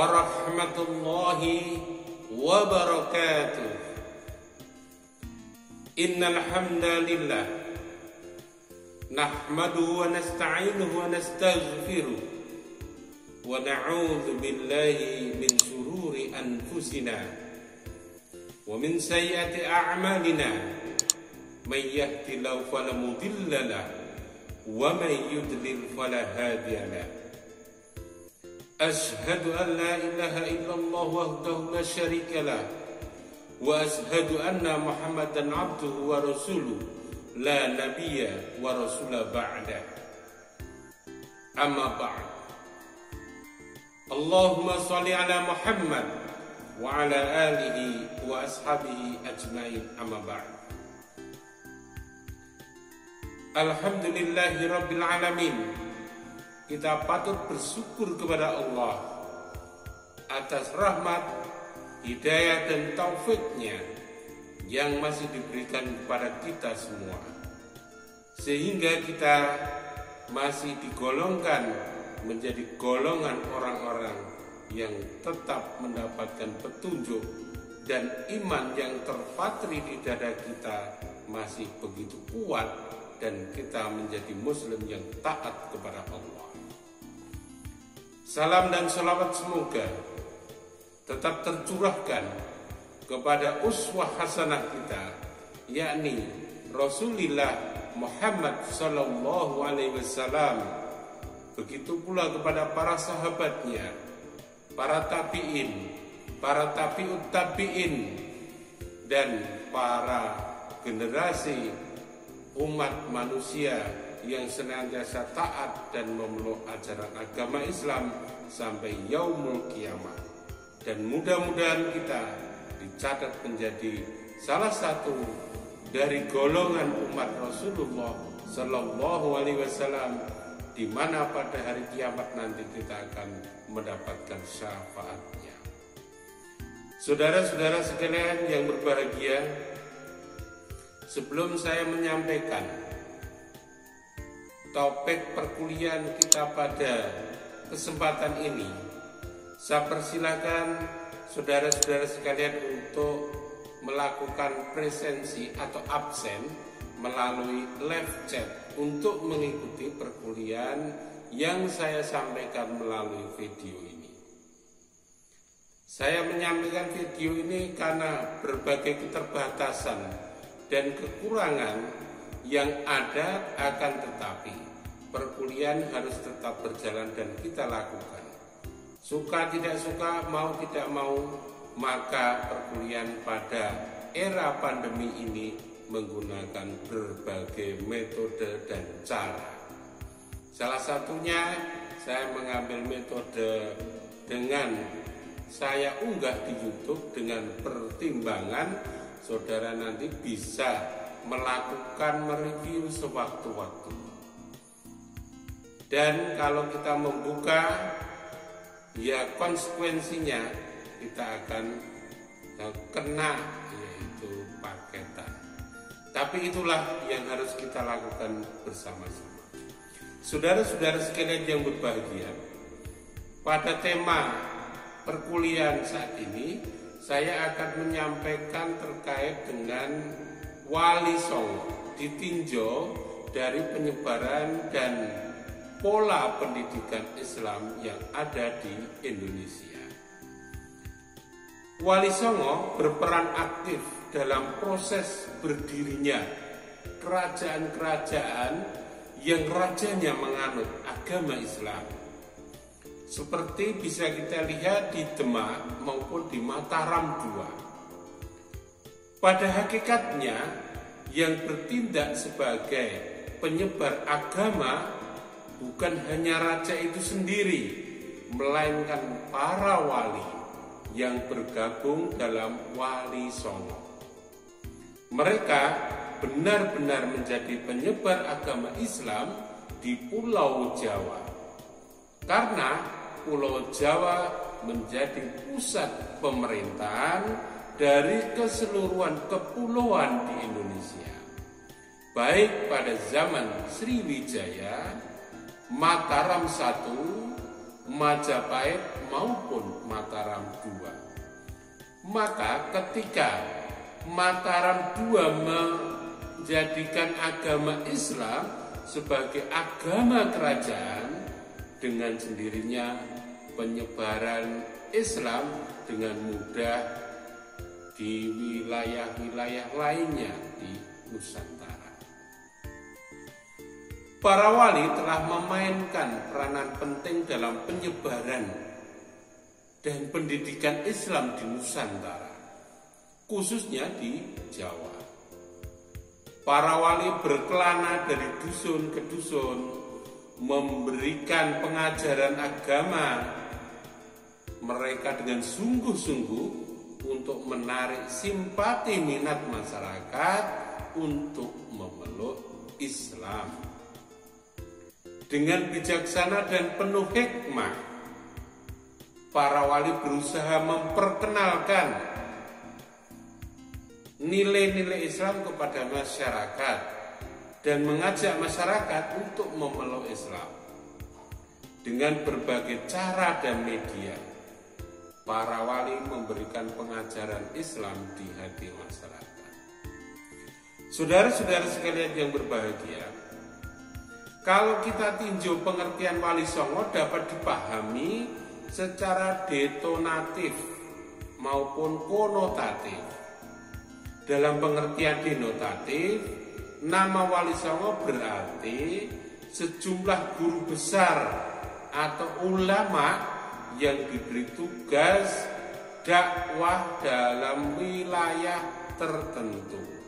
warahmatullahi wabarakatuh. Innal hamdalillah nahmaduhu wa nasta'inuhu wa nastaghfiruh wa na'udzu billahi min shururi anfusina wa min sayyiati a'malina may yahdihillahu fala mudilla lahu wa may yudlil fala hadiya lahu. Ashhadu an la ilaha illallah wahdahu la syarika lah wa ashhadu anna Muhammadan abduhu wa rasuluh la nabiyya wa rasula ba'da. Amma ba'd. Allahumma shalli ala Muhammad wa ala alihi wa ashabihi ajmain. Amma ba'd. Alhamdulillahi rabbil alamin. Kita patut bersyukur kepada Allah atas rahmat, hidayah dan taufiknya yang masih diberikan kepada kita semua, sehingga kita masih digolongkan menjadi golongan orang-orang yang tetap mendapatkan petunjuk, dan iman yang terpatri di dada kita masih begitu kuat, dan kita menjadi muslim yang taat kepada Allah. Salam dan salawat semoga tetap tercurahkan kepada uswah hasanah kita, yakni Rasulullah Muhammad sallallahu alaihi wasallam. Begitu pula kepada para sahabatnya, para tabi'in, para tabi'ut tabi'in, dan para generasi umat manusia yang senantiasa taat dan memeluk ajaran agama Islam sampai yaumul kiamat. Dan mudah-mudahan kita dicatat menjadi salah satu dari golongan umat Rasulullah Sallallahu Alaihi Wasallam, di mana pada hari kiamat nanti kita akan mendapatkan syafaatnya. Saudara-saudara sekalian yang berbahagia, sebelum saya menyampaikan topik perkuliahan kita pada kesempatan ini, saya persilakan saudara-saudara sekalian untuk melakukan presensi atau absen melalui live chat untuk mengikuti perkuliahan yang saya sampaikan melalui video ini. Saya menyampaikan video ini karena berbagai keterbatasan dan kekurangan yang ada, akan tetapi perkuliahan harus tetap berjalan dan kita lakukan. Suka tidak suka, mau tidak mau, maka perkuliahan pada era pandemi ini menggunakan berbagai metode dan cara. Salah satunya saya mengambil metode dengan saya unggah di YouTube dengan pertimbangan saudara nanti bisa melakukan mereview sewaktu-waktu. Dan kalau kita membuka, ya konsekuensinya kita akan kena, yaitu paketan. Tapi itulah yang harus kita lakukan bersama-sama. Saudara-saudara sekalian yang berbahagia, pada tema perkuliahan saat ini saya akan menyampaikan terkait dengan Wali Songo, ditinjau dari penyebaran dan pola pendidikan Islam yang ada di Indonesia. Wali Songo berperan aktif dalam proses berdirinya kerajaan-kerajaan yang rajanya menganut agama Islam, seperti bisa kita lihat di Demak maupun di Mataram II. Pada hakikatnya, yang bertindak sebagai penyebar agama bukan hanya raja itu sendiri, melainkan para wali yang bergabung dalam Wali Songo. Mereka benar-benar menjadi penyebar agama Islam di Pulau Jawa, karena Pulau Jawa menjadi pusat pemerintahan dari keseluruhan kepulauan di Indonesia, baik pada zaman Sriwijaya, Mataram I, Majapahit maupun Mataram II. Maka ketika Mataram II menjadikan agama Islam sebagai agama kerajaan, dengan sendirinya penyebaran Islam dengan mudah di wilayah-wilayah lainnya di Nusantara. Para wali telah memainkan peranan penting dalam penyebaran dan pendidikan Islam di Nusantara, khususnya di Jawa. Para wali berkelana dari dusun ke dusun, memberikan pengajaran agama mereka dengan sungguh-sungguh untuk menarik simpati minat masyarakat untuk memeluk Islam. Dengan bijaksana dan penuh hikmah, para wali berusaha memperkenalkan nilai-nilai Islam kepada masyarakat dan mengajak masyarakat untuk memeluk Islam. Dengan berbagai cara dan media, para wali memberikan pengajaran Islam di hati masyarakat. Saudara-saudara sekalian yang berbahagia, kalau kita tinjau pengertian Wali Songo dapat dipahami secara denotatif maupun konotatif. Dalam pengertian denotatif, nama Wali Songo berarti sejumlah guru besar atau ulama yang diberi tugas dakwah dalam wilayah tertentu.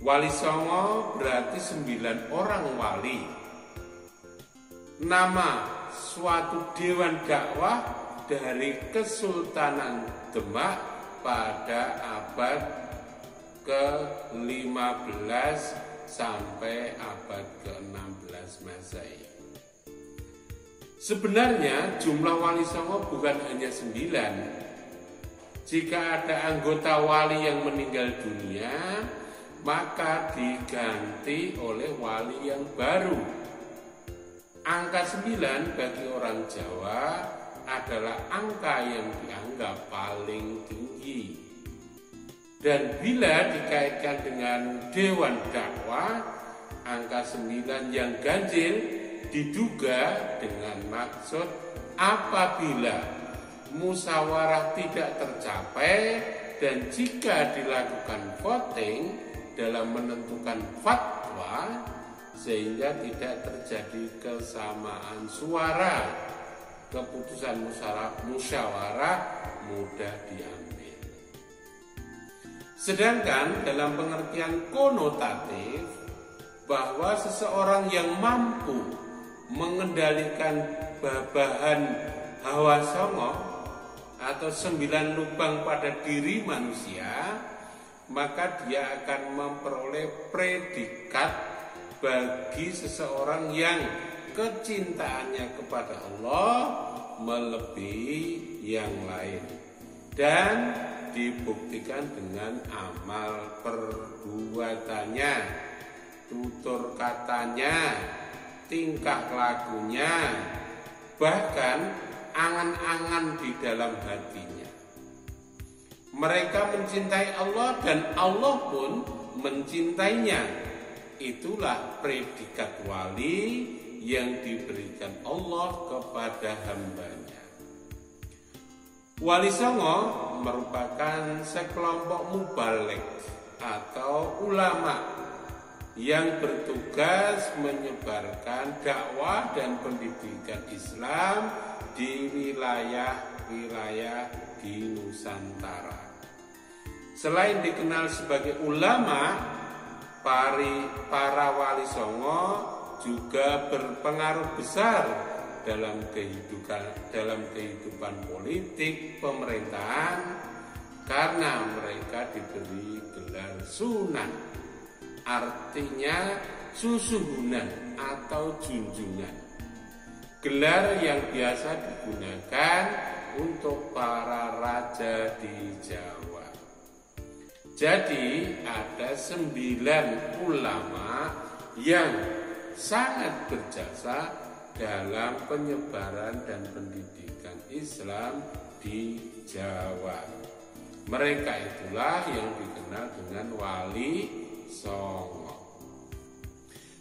Wali Songo berarti 9 orang wali. Nama suatu dewan dakwah dari Kesultanan Demak pada abad ke-15 sampai abad ke-16 Masehi. Sebenarnya jumlah Wali Songo bukan hanya 9. Jika ada anggota wali yang meninggal dunia, maka diganti oleh wali yang baru. Angka 9 bagi orang Jawa adalah angka yang dianggap paling tinggi. Dan bila dikaitkan dengan dewan dakwah, angka 9 yang ganjil diduga dengan maksud apabila musyawarah tidak tercapai dan jika dilakukan voting dalam menentukan fatwa sehingga tidak terjadi kesamaan suara, keputusan musyawarah mudah diambil. Sedangkan dalam pengertian konotatif, bahwa seseorang yang mampu mengendalikan bahan hawa songo atau 9 lubang pada diri manusia, maka dia akan memperoleh predikat bagi seseorang yang kecintaannya kepada Allah melebihi yang lain dan dibuktikan dengan amal perbuatannya, tutur katanya, tingkah lakunya, bahkan angan-angan di dalam hatinya. Mereka mencintai Allah dan Allah pun mencintainya. Itulah predikat wali yang diberikan Allah kepada hambanya. Wali Songo merupakan sekelompok mubalik atau ulama yang bertugas menyebarkan dakwah dan pendidikan Islam di wilayah-wilayah di Nusantara. Selain dikenal sebagai ulama, para Wali Songo juga berpengaruh besar dalam kehidupan politik pemerintahan karena mereka diberi gelar sunan, artinya susuhunan atau junjungan. Gelar yang biasa digunakan untuk para raja di Jawa. Jadi ada 9 ulama yang sangat berjasa dalam penyebaran dan pendidikan Islam di Jawa. Mereka itulah yang dikenal dengan Wali Songo.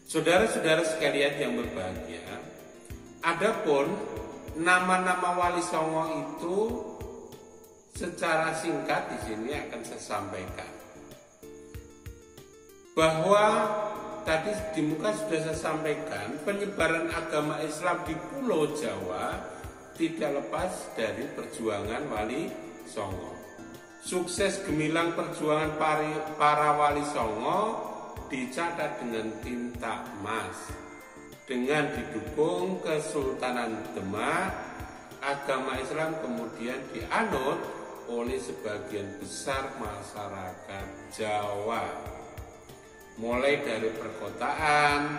Saudara-saudara sekalian yang berbahagia, adapun nama-nama Wali Songo itu secara singkat di sini akan saya sampaikan. Bahwa tadi di muka sudah saya sampaikan, penyebaran agama Islam di Pulau Jawa tidak lepas dari perjuangan Wali Songo. Sukses gemilang perjuangan para Wali Songo dicatat dengan tinta emas. Dengan didukung Kesultanan Demak, agama Islam kemudian dianut oleh sebagian besar masyarakat Jawa, mulai dari perkotaan,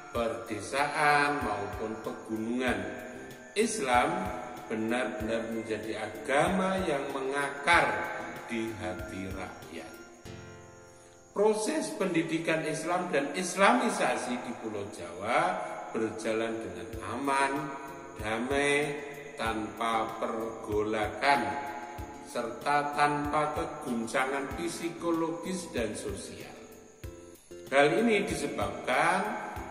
perdesaan maupun pegunungan. Islam benar-benar menjadi agama yang mengakar di hati rakyat. Proses pendidikan Islam dan Islamisasi di Pulau Jawa berjalan dengan aman, damai, tanpa pergolakan, serta tanpa keguncangan psikologis dan sosial. Hal ini disebabkan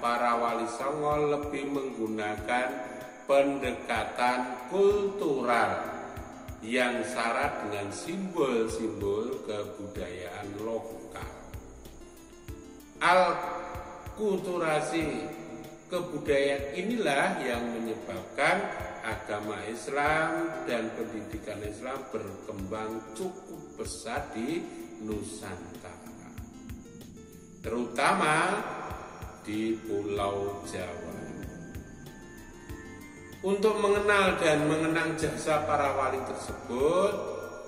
para Wali Songo lebih menggunakan pendekatan kultural yang syarat dengan simbol-simbol kebudayaan lokal. Alkulturasi kebudayaan inilah yang menyebabkan agama Islam dan pendidikan Islam berkembang cukup besar di Nusantara, terutama di Pulau Jawa. Untuk mengenal dan mengenang jasa para wali tersebut,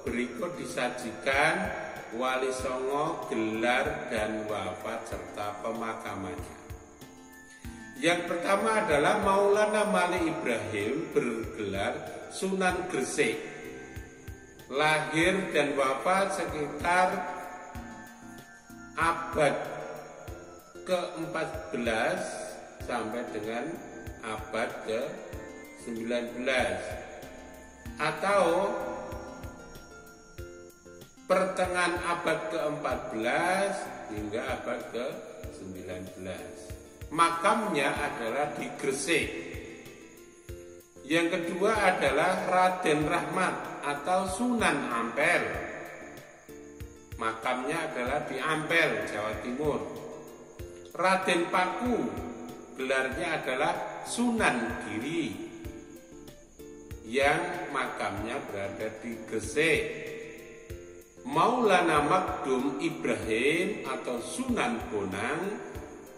berikut disajikan Wali Songo, gelar dan wafat serta pemakamannya. Yang pertama adalah Maulana Malik Ibrahim, bergelar Sunan Gresik. Lahir dan wafat sekitar abad ke-14 sampai dengan abad ke-19 atau pertengahan abad ke-14 hingga abad ke-19. Makamnya adalah di Gresik. Yang kedua adalah Raden Rahmat atau Sunan Ampel. Makamnya adalah di Ampel, Jawa Timur. Raden Paku, gelarnya adalah Sunan Giri, yang makamnya berada di Gresik. Maulana Makdum Ibrahim atau Sunan Bonang,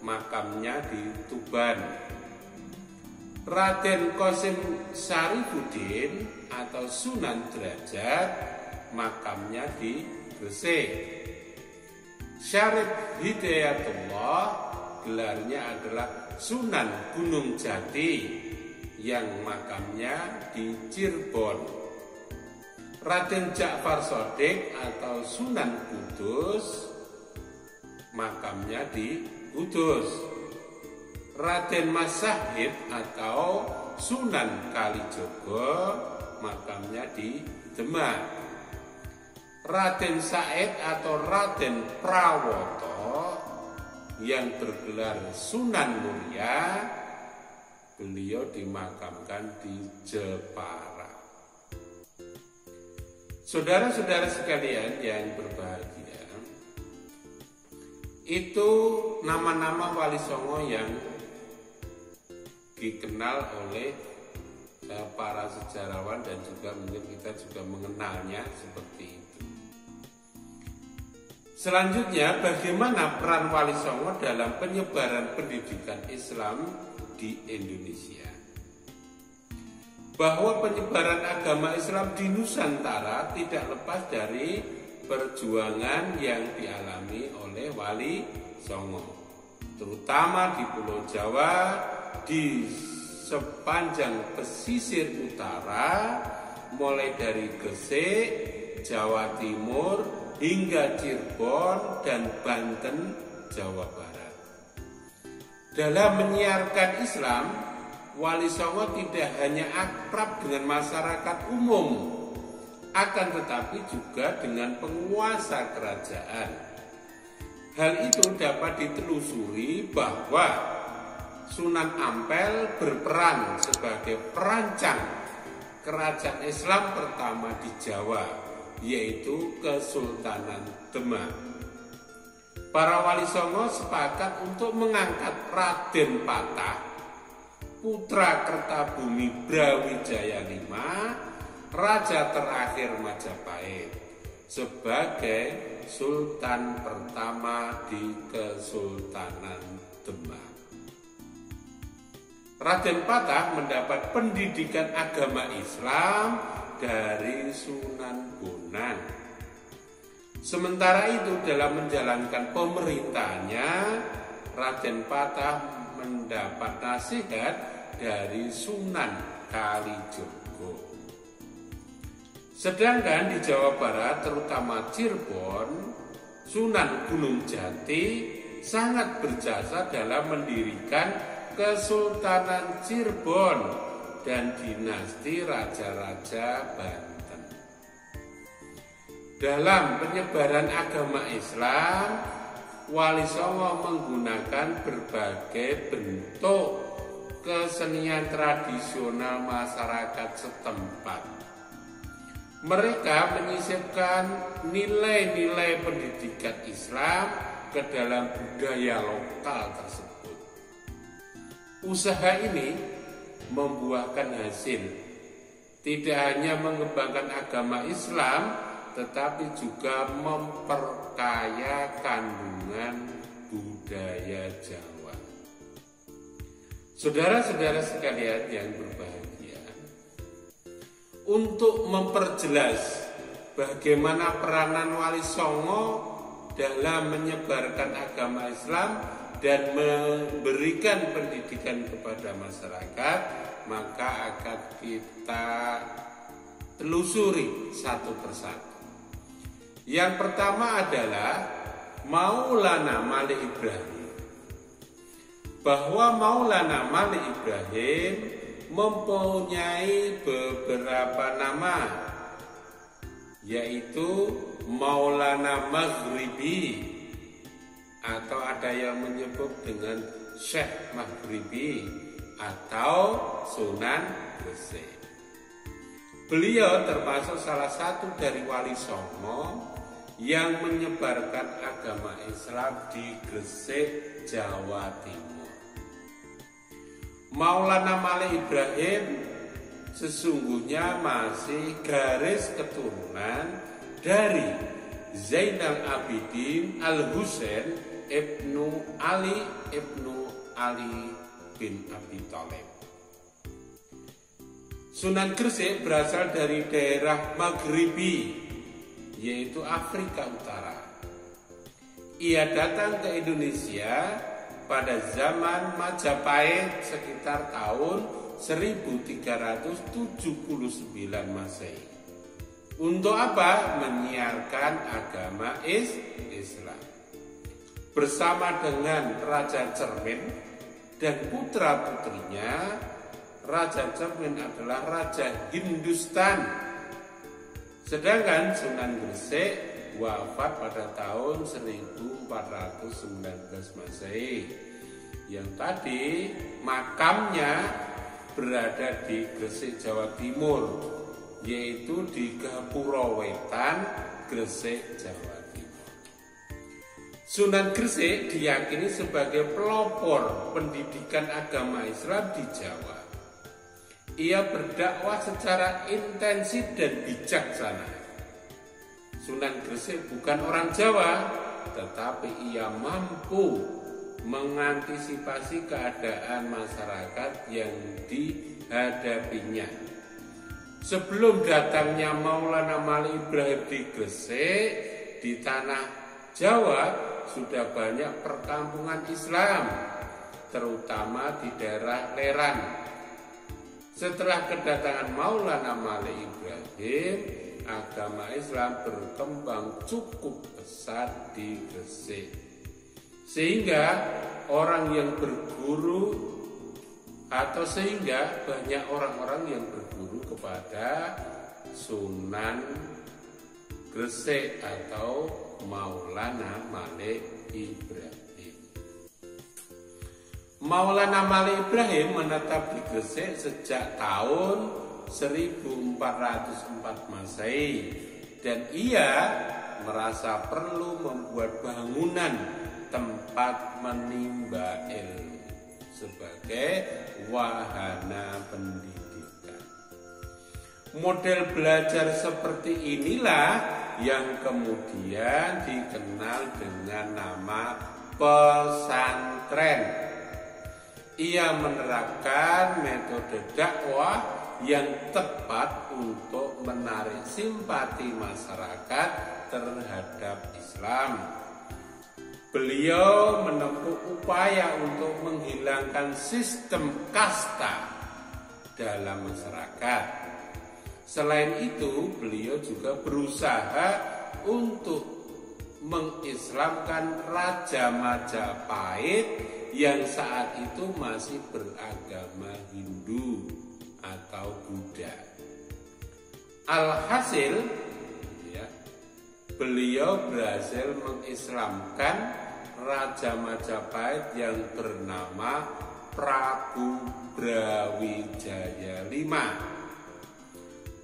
makamnya di Tuban. Raden Qasim Syarifuddin atau Sunan Derajat, makamnya di Gresik. Syarif Hidayatullah, gelarnya adalah Sunan Gunung Jati, yang makamnya di Cirebon. Raden Ja'far Shadiq atau Sunan Kudus, makamnya di Kudus. Raden Mas Syahid atau Sunan Kalijogo, makamnya di Demak. Raden Said atau Raden Prawoto yang bergelar Sunan Muria, beliau dimakamkan di Jepara. Saudara-saudara sekalian yang berbahagia, itu nama-nama Wali Songo yang dikenal oleh para sejarawan dan juga mungkin kita juga mengenalnya seperti itu. Selanjutnya, bagaimana peran Wali Songo dalam penyebaran pendidikan Islam di Indonesia? Bahwa penyebaran agama Islam di Nusantara tidak lepas dari perjuangan yang dialami oleh Wali Songo, terutama di Pulau Jawa, di sepanjang pesisir utara, mulai dari Gresik, Jawa Timur, hingga Cirebon dan Banten, Jawa Barat. Dalam menyiarkan Islam, Wali Songo tidak hanya akrab dengan masyarakat umum, akan tetapi juga dengan penguasa kerajaan. Hal itu dapat ditelusuri bahwa Sunan Ampel berperan sebagai perancang kerajaan Islam pertama di Jawa, yaitu Kesultanan Demak. Para Wali Songo sepakat untuk mengangkat Raden Patah, putra Kertabumi Brawijaya V, raja terakhir Majapahit, sebagai Sultan pertama di Kesultanan Demak. Raden Patah mendapat pendidikan agama Islam dari Sunan Bonang. Sementara itu dalam menjalankan pemerintahannya, Raden Patah mendapat nasihat dari Sunan Kalijogo. Sedangkan di Jawa Barat, terutama Cirebon, Sunan Gunung Jati sangat berjasa dalam mendirikan Kesultanan Cirebon dan dinasti raja-raja Banten. Dalam penyebaran agama Islam, Wali Songo menggunakan berbagai bentuk kesenian tradisional masyarakat setempat. Mereka menyisipkan nilai-nilai pendidikan Islam ke dalam budaya lokal tersebut. Usaha ini membuahkan hasil, tidak hanya mengembangkan agama Islam, tetapi juga memperkaya kandungan budaya Jawa. Saudara-saudara sekalian yang berbahagia, untuk memperjelas bagaimana peranan Wali Songo dalam menyebarkan agama Islam dan memberikan pendidikan kepada masyarakat, maka akan kita telusuri satu persatu. Yang pertama adalah Maulana Malik Ibrahim. Bahwa Maulana Malik Ibrahim mempunyai beberapa nama, yaitu Maulana Maghribi, atau ada yang menyebut dengan Syekh Maghribi atau Sunan Gresik. Beliau termasuk salah satu dari Wali Songo yang menyebarkan agama Islam di Gresik, Jawa Timur. Maulana Malik Ibrahim sesungguhnya masih garis keturunan dari Zainal Abidin Al-Husain Ibnu Ali bin Abi Thalib. Sunan Gresik berasal dari daerah Maghribi, yaitu Afrika Utara. Ia datang ke Indonesia pada zaman Majapahit sekitar tahun 1379 Masehi. Untuk apa? Menyiarkan agama Islam. Bersama dengan Raja Cermin dan putra-putrinya, Raja Cermin adalah Raja Hindustan. Sedangkan Sunan Gresik wafat pada tahun 1419 Masehi. Yang tadi makamnya berada di Gresik, Jawa Timur, yaitu di Gapura Wetan, Gresik, Jawa Timur. Sunan Gresik diyakini sebagai pelopor pendidikan agama Islam di Jawa. Ia berdakwah secara intensif dan bijaksana. Sunan Gresik bukan orang Jawa, tetapi ia mampu mengantisipasi keadaan masyarakat yang dihadapinya. Sebelum datangnya Maulana Malik Ibrahim di Gresik, di tanah Jawa sudah banyak perkampungan Islam, terutama di daerah Leran. Setelah kedatangan Maulana Malik Ibrahim, agama Islam berkembang cukup pesat di Gresik. Sehingga orang yang berguru atau sehingga banyak orang-orang yang berguru kepada Sunan Gresik atau Maulana Malik Ibrahim. Maulana Malik Ibrahim menetap di Gresik sejak tahun 1404 Masehi dan ia merasa perlu membuat bangunan tempat menimba ilmu sebagai wahana pendidikan. Model belajar seperti inilah yang kemudian dikenal dengan nama pesantren. Ia menerapkan metode dakwah yang tepat untuk menarik simpati masyarakat terhadap Islam. Beliau menempuh upaya untuk menghilangkan sistem kasta dalam masyarakat. Selain itu, beliau juga berusaha untuk mengislamkan Raja Majapahit yang saat itu masih beragama Hindu atau Buddha. Alhasil, beliau berhasil mengislamkan Raja Majapahit yang bernama Prabu Brawijaya V.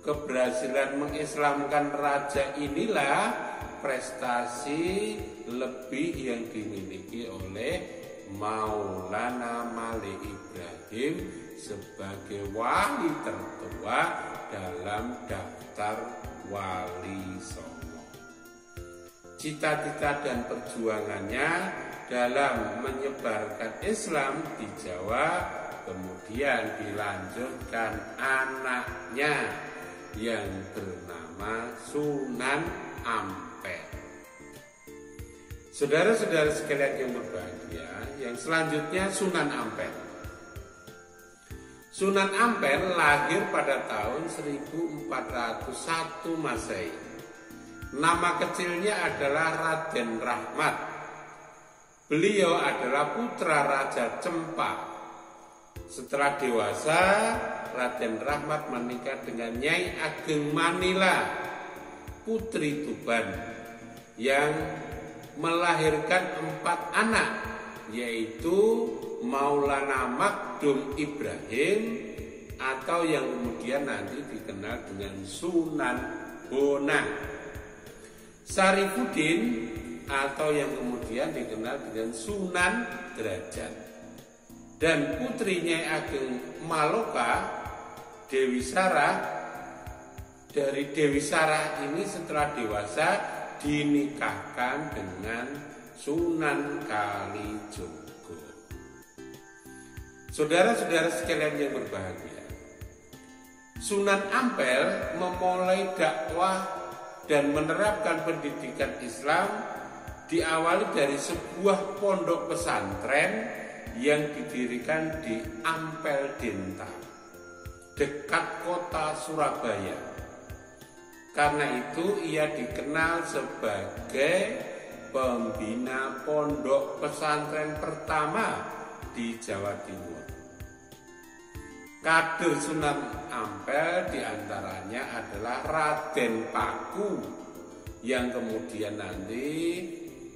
Keberhasilan mengislamkan raja inilah prestasi lebih yang dimiliki oleh Maulana Malik Ibrahim sebagai wali tertua dalam daftar Wali Songo. Cita-cita dan perjuangannya dalam menyebarkan Islam di Jawa kemudian dilanjutkan anaknya yang bernama Sunan Ampel. Saudara-saudara sekalian yang berbahagia, yang selanjutnya Sunan Ampel. Sunan Ampel lahir pada tahun 1401 Masehi. Nama kecilnya adalah Raden Rahmat. Beliau adalah putra Raja Cempa. Setelah dewasa, Raden Rahmat menikah dengan Nyai Ageng Manila, putri Tuban, yang melahirkan 4 anak, yaitu Maulana Magdum Ibrahim atau yang kemudian nanti dikenal dengan Sunan Bonang, Syarifuddin atau yang kemudian dikenal dengan Sunan Derajat, dan putrinya Ageng Maloka, Dewi Sarah. Dari Dewi Sarah ini setelah dewasa dinikahkan dengan Sunan Kalijogo. Saudara-saudara sekalian yang berbahagia, Sunan Ampel memulai dakwah dan menerapkan pendidikan Islam diawali dari sebuah pondok pesantren yang didirikan di Ampel Denta, dekat kota Surabaya. Karena itu ia dikenal sebagai pembina pondok pesantren pertama di Jawa Timur. Kader Sunan Ampel diantaranya adalah Raden Paku yang kemudian nanti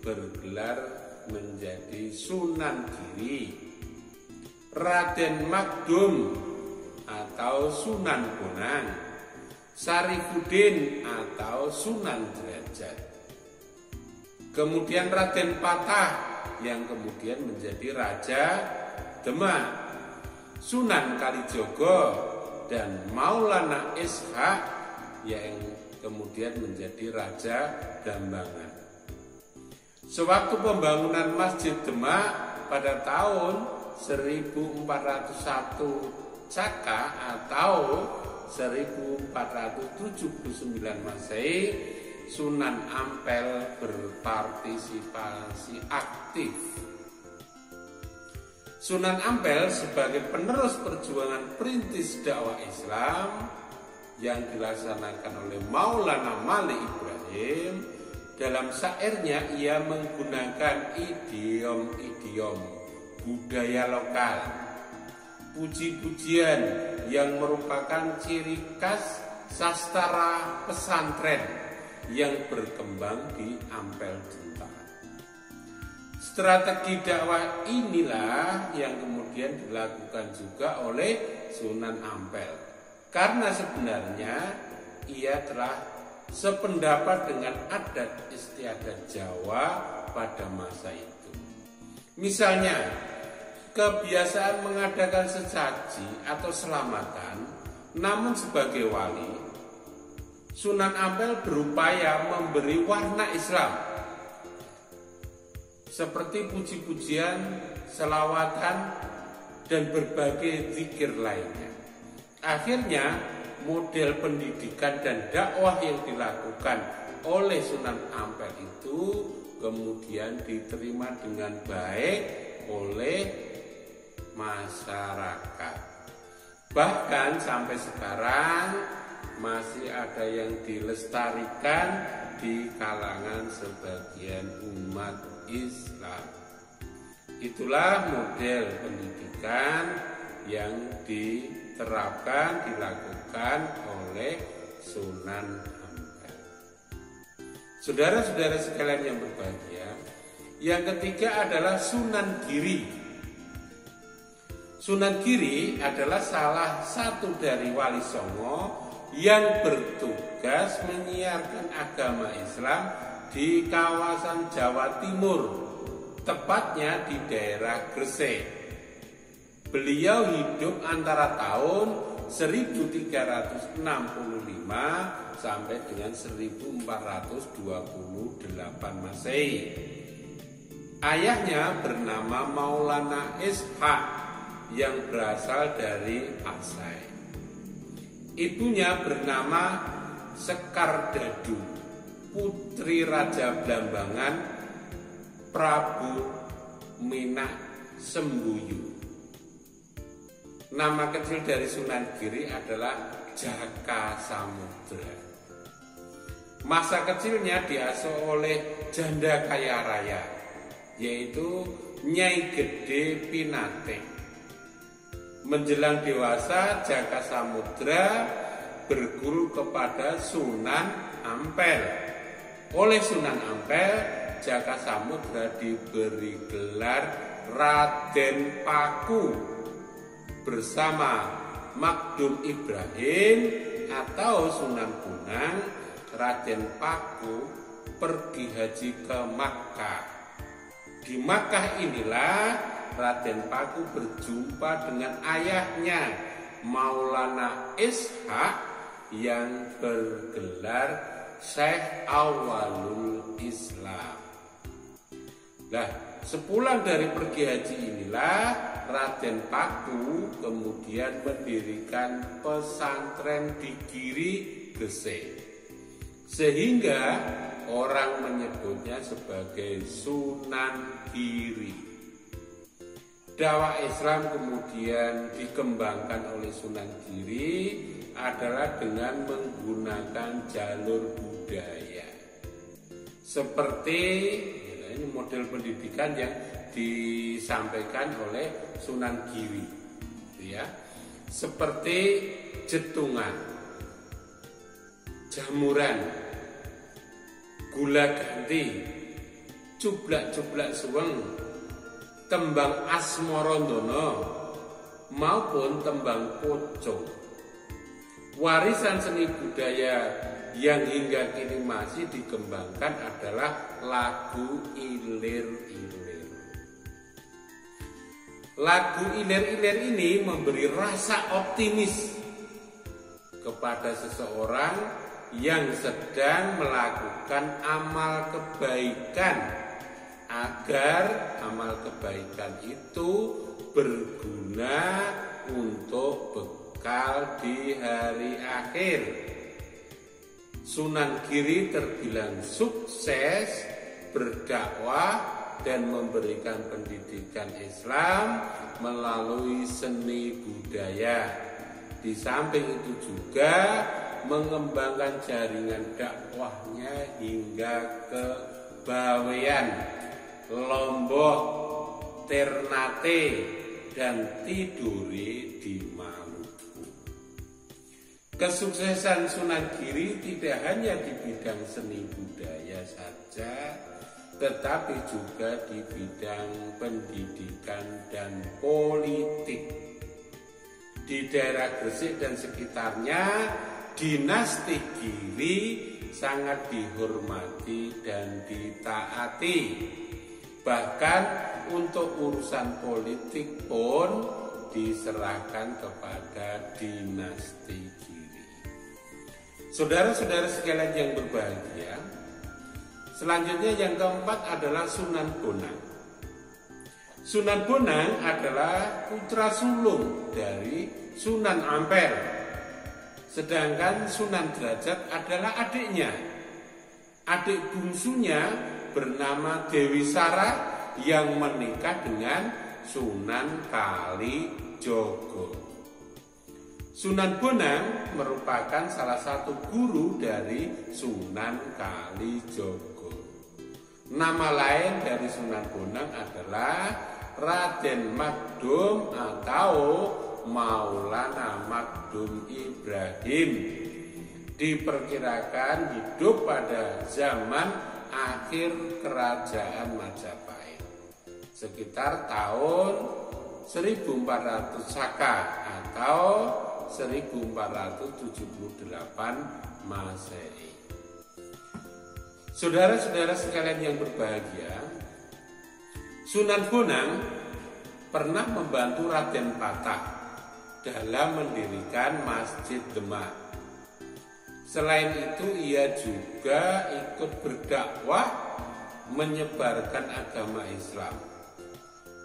bergelar menjadi Sunan Giri, Raden Magdum atau Sunan Bonang, Syarifuddin atau Sunan Derajat. Kemudian Raden Patah yang kemudian menjadi Raja Demak, Sunan Kalijogo, dan Maulana Ishak yang kemudian menjadi Raja Dambangan. Sewaktu pembangunan Masjid Demak pada tahun 1401 Caka atau 1479 Masehi, Sunan Ampel berpartisipasi aktif. Sunan Ampel sebagai penerus perjuangan perintis dakwah Islam yang dilaksanakan oleh Maulana Malik Ibrahim, dalam syairnya ia menggunakan idiom-idiom budaya lokal. puji-pujian yang merupakan ciri khas sastra pesantren yang berkembang di Ampel Juntak. Strategi dakwah inilah yang kemudian dilakukan juga oleh Sunan Ampel, karena sebenarnya ia telah sependapat dengan adat istiadat Jawa pada masa itu. Misalnya, kebiasaan mengadakan sesaji atau selamatan, namun sebagai wali, Sunan Ampel berupaya memberi warna Islam seperti puji-pujian, selawatan, dan berbagai zikir lainnya. Akhirnya, model pendidikan dan dakwah yang dilakukan oleh Sunan Ampel itu kemudian diterima dengan baik oleh masyarakat. Bahkan sampai sekarang masih ada yang dilestarikan di kalangan sebagian umat Islam. Itulah model pendidikan yang diterapkan, dilakukan oleh Sunan Ampel. Saudara-saudara sekalian yang berbahagia, yang ketiga adalah Sunan Giri. Sunan Giri adalah salah satu dari Wali Songo yang bertugas menyiarkan agama Islam di kawasan Jawa Timur, tepatnya di daerah Gresik. Beliau hidup antara tahun 1365 sampai dengan 1428 Masehi. Ayahnya bernama Maulana Ishaq yang berasal dari Pasai. Ibunya bernama Sekardadu, putri Raja Blambangan Prabu Minak Sembuyu. Nama kecil dari Sunan Giri adalah Jaka Samudra. Masa kecilnya diasuh oleh janda kaya raya, yaitu Nyai Gede Pinate. Menjelang dewasa, Jaka Samudra berguru kepada Sunan Ampel. Oleh Sunan Ampel, Jaka Samudra diberi gelar Raden Paku bersama Makdum Ibrahim atau Sunan Bonang. Raden Paku pergi haji ke Makkah. Di Makkah inilah Raden Paku berjumpa dengan ayahnya Maulana Ishaq yang bergelar Syekh Awalul Islam. Nah, sepulang dari pergi haji inilah Raden Paku kemudian mendirikan pesantren di Giri, Gresik, sehingga orang menyebutnya sebagai Sunan Giri. Dakwah Islam kemudian dikembangkan oleh Sunan Giri adalah dengan menggunakan jalur budaya. Seperti ini model pendidikan yang disampaikan oleh Sunan Giri, ya. Seperti jetungan, jamuran, gula ganti, cublak-cublak suweng, tembang asmarandono maupun tembang pocong. Warisan seni budaya yang hingga kini masih dikembangkan adalah lagu ilir-ilir. Lagu ilir-ilir ini memberi rasa optimis kepada seseorang yang sedang melakukan amal kebaikan, agar amal kebaikan itu berguna untuk bekal di hari akhir. Sunan Giri terbilang sukses berdakwah dan memberikan pendidikan Islam melalui seni budaya. Di samping itu juga mengembangkan jaringan dakwahnya hingga ke Bawean, Lombok, Ternate, dan tiduri di Maluku. Kesuksesan Sunan Giri tidak hanya di bidang seni budaya saja, tetapi juga di bidang pendidikan dan politik. Di daerah Gresik dan sekitarnya, dinasti Giri sangat dihormati dan ditaati. Bahkan untuk urusan politik pun diserahkan kepada dinasti Giri. Saudara-saudara sekalian yang berbahagia, selanjutnya yang keempat adalah Sunan Bonang. Sunan Bonang adalah putra sulung dari Sunan Ampel, sedangkan Sunan Derajat adalah adiknya. Adik bungsunya bernama Dewi Sara yang menikah dengan Sunan Kalijogo. Sunan Bonang merupakan salah satu guru dari Sunan Kalijogo. Nama lain dari Sunan Bonang adalah Raden Magdum atau Maulana Magdum Ibrahim. Diperkirakan hidup pada zaman akhir kerajaan Majapahit, sekitar tahun 1400 Saka atau 1478 Masehi. Saudara-saudara sekalian yang berbahagia, Sunan Bonang pernah membantu Raden Patah dalam mendirikan Masjid Demak. Selain itu, ia juga ikut berdakwah menyebarkan agama Islam.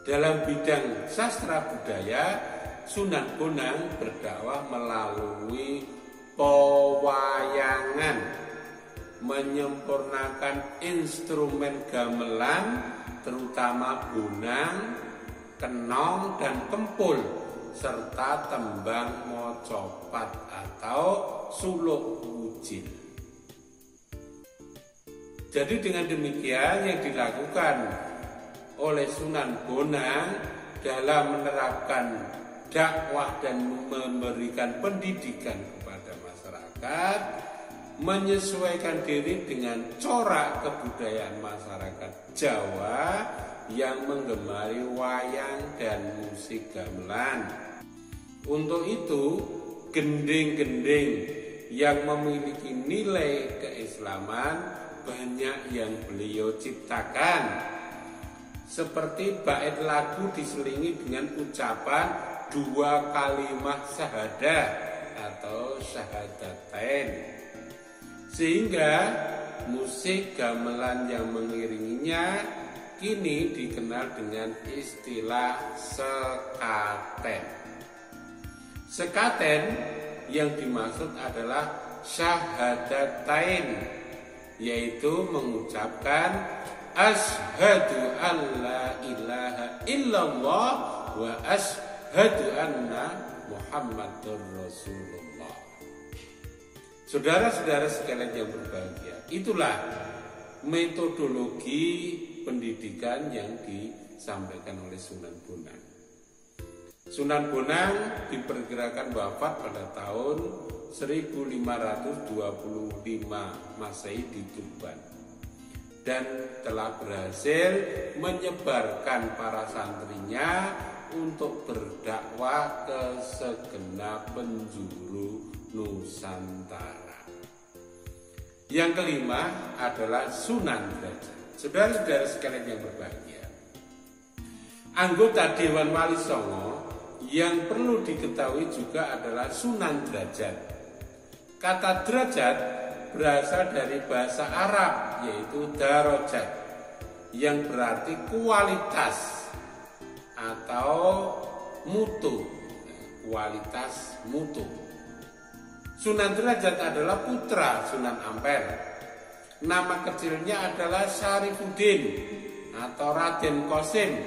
Dalam bidang sastra budaya, Sunan Bonang berdakwah melalui pewayangan, menyempurnakan instrumen gamelan terutama bonang, kenong, dan kempul, serta tembang mocopat atau suluk wujil. Jadi dengan demikian yang dilakukan oleh Sunan Bonang dalam menerapkan dakwah dan memberikan pendidikan kepada masyarakat, menyesuaikan diri dengan corak kebudayaan masyarakat Jawa yang menggemari wayang dan musik gamelan. Untuk itu, gending-gending yang memiliki nilai keislaman banyak yang beliau ciptakan. Seperti bait lagu diselingi dengan ucapan 2 kalimat syahadah atau syahadatain, sehingga musik gamelan yang mengiringinya kini dikenal dengan istilah sekaten. Sekaten yang dimaksud adalah syahadatain, yaitu mengucapkan asyhadu an la ilaha illallah wa asyhadu anna Muhammadur Rasulullah. Saudara-saudara sekalian yang berbahagia, itulah metodologi pendidikan yang disampaikan oleh Sunan Bonang. Sunan Bonang diperkirakan wafat pada tahun 1525 Masehi di Tuban, dan telah berhasil menyebarkan para santrinya untuk berdakwah ke segenap penjuru Nusantara. Yang kelima adalah Sunan Derajat. Saudara-saudara sekalian yang berbahagia, anggota Dewan Wali Songo yang perlu diketahui juga adalah Sunan Derajat. Kata derajat berasal dari bahasa Arab, yaitu darajat, yang berarti kualitas atau mutu, kualitas mutu. Sunan Derajat adalah putra Sunan Ampel. Nama kecilnya adalah Syarifuddin atau Raden Qasim.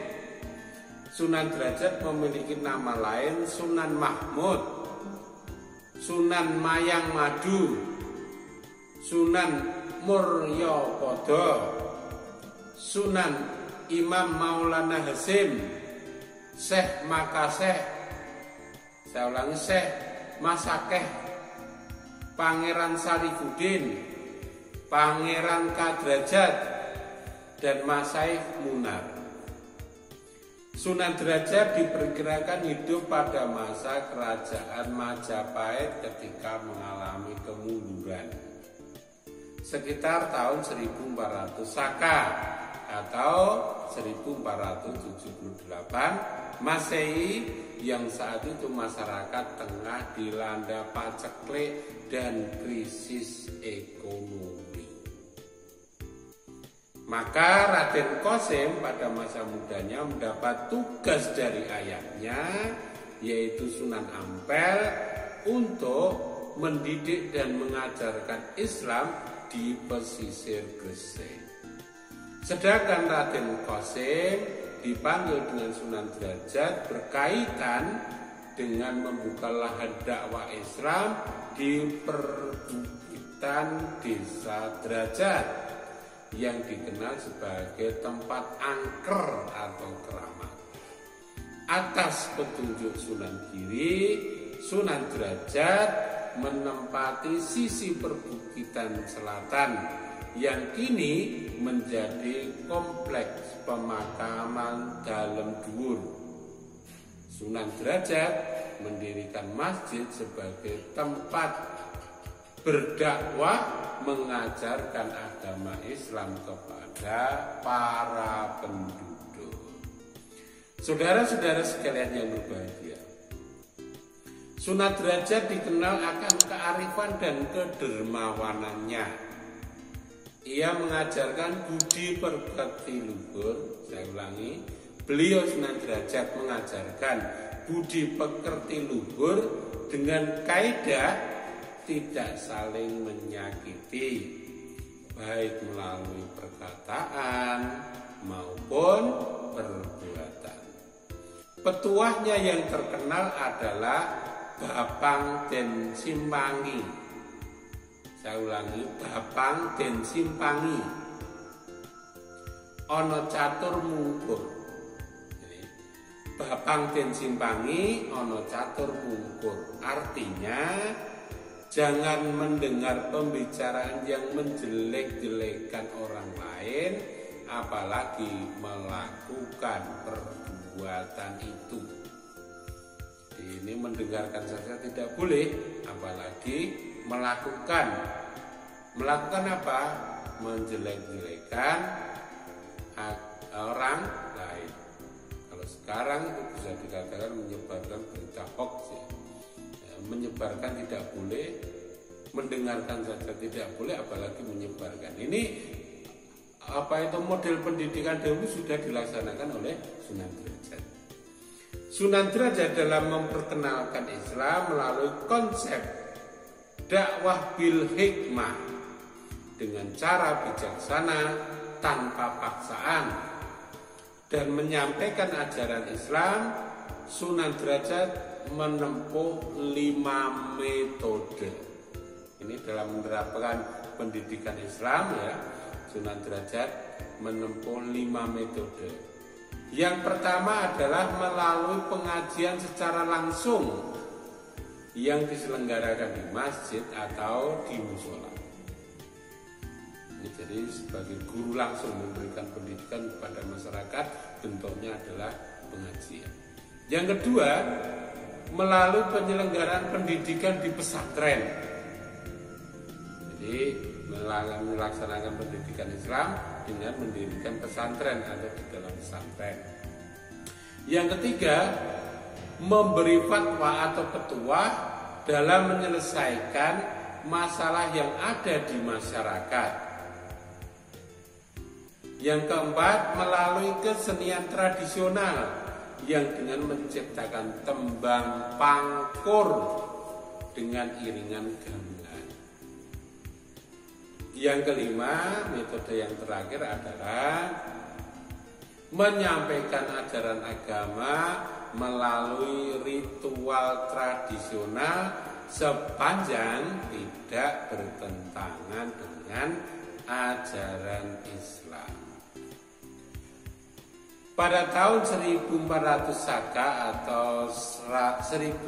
Sunan Derajat memiliki nama lain Sunan Mahmud, Sunan Mayang Madu, Sunan Muryopodo, Sunan Imam Maulana Hasim, Syekh Makaseh, saya ulangi, Syekh Masakeh, Pangeran Sarifudin, Pangeran Kadrajat, dan Masyaikh Munar. Sunan Derajat diperkirakan hidup pada masa kerajaan Majapahit ketika mengalami kemunduran sekitar tahun 1400 Saka atau 1478 Masehi, yang saat itu masyarakat tengah dilanda paceklik dan krisis ekonomi. Maka Raden Qasim pada masa mudanya mendapat tugas dari ayahnya, yaitu Sunan Ampel, untuk mendidik dan mengajarkan Islam di pesisir Gresik. Sedangkan Raden Qasim dipanggil dengan Sunan Derajat berkaitan dengan membuka lahan dakwah Islam di perbukitan Desa Derajat yang dikenal sebagai tempat angker atau keramat. Atas petunjuk Sunan Giri, Sunan Derajat menempati sisi perbukitan selatan yang kini menjadi kompleks pemakaman Dalem Dhuwur. Sunan Derajat mendirikan masjid sebagai tempat berdakwah mengajarkan agama Islam kepada para penduduk. Saudara-saudara sekalian yang berbahagia, Sunan Derajat dikenal akan kearifan dan kedermawanannya. Ia mengajarkan budi pekerti luhur. Saya ulangi, beliau Sunan Derajat mengajarkan budi pekerti luhur dengan kaidah tidak saling menyakiti, baik melalui perkataan maupun perbuatan. Petuahnya yang terkenal adalah Bapang Den Simpangi. Saya ulangi, Bapang Den Simpangi. Ono catur mungkur. Bapang Den Simpangi, ono catur mungkur. Artinya, jangan mendengar pembicaraan yang menjelek-jelekan orang lain, apalagi melakukan perbuatan itu. Ini mendengarkan saja tidak boleh, apalagi melakukan. Melakukan apa? Menjelek-jelekan orang lain. Kalau sekarang itu bisa dikatakan menyebarkan berita hoax. Menyebarkan tidak boleh, mendengarkan saja tidak boleh, apalagi menyebarkan. Ini apa itu model pendidikan dahulu sudah dilaksanakan oleh Sunan Derajat. Sunan Derajat dalam memperkenalkan Islam melalui konsep dakwah bil hikmah dengan cara bijaksana tanpa paksaan dan menyampaikan ajaran Islam. Sunan Derajat menempuh 5 metode. Ini dalam menerapkan pendidikan Islam ya, Sunan Derajat menempuh 5 metode. Yang pertama adalah melalui pengajian secara langsung yang diselenggarakan di masjid atau di mushola. Ini jadi sebagai guru langsung memberikan pendidikan kepada masyarakat, bentuknya adalah pengajian. Yang kedua, melalui penyelenggaraan pendidikan di pesantren. Jadi melaksanakan pendidikan Islam dengan mendirikan pesantren atau di dalam pesantren. Yang ketiga, memberi fatwa atau petuah dalam menyelesaikan masalah yang ada di masyarakat. Yang keempat, melalui kesenian tradisional yang dengan menciptakan tembang pangkur dengan iringan gamelan. Yang kelima, metode yang terakhir adalah menyampaikan ajaran agama melalui ritual tradisional sepanjang tidak bertentangan dengan ajaran Islam. Pada tahun 1400 Saka atau 1478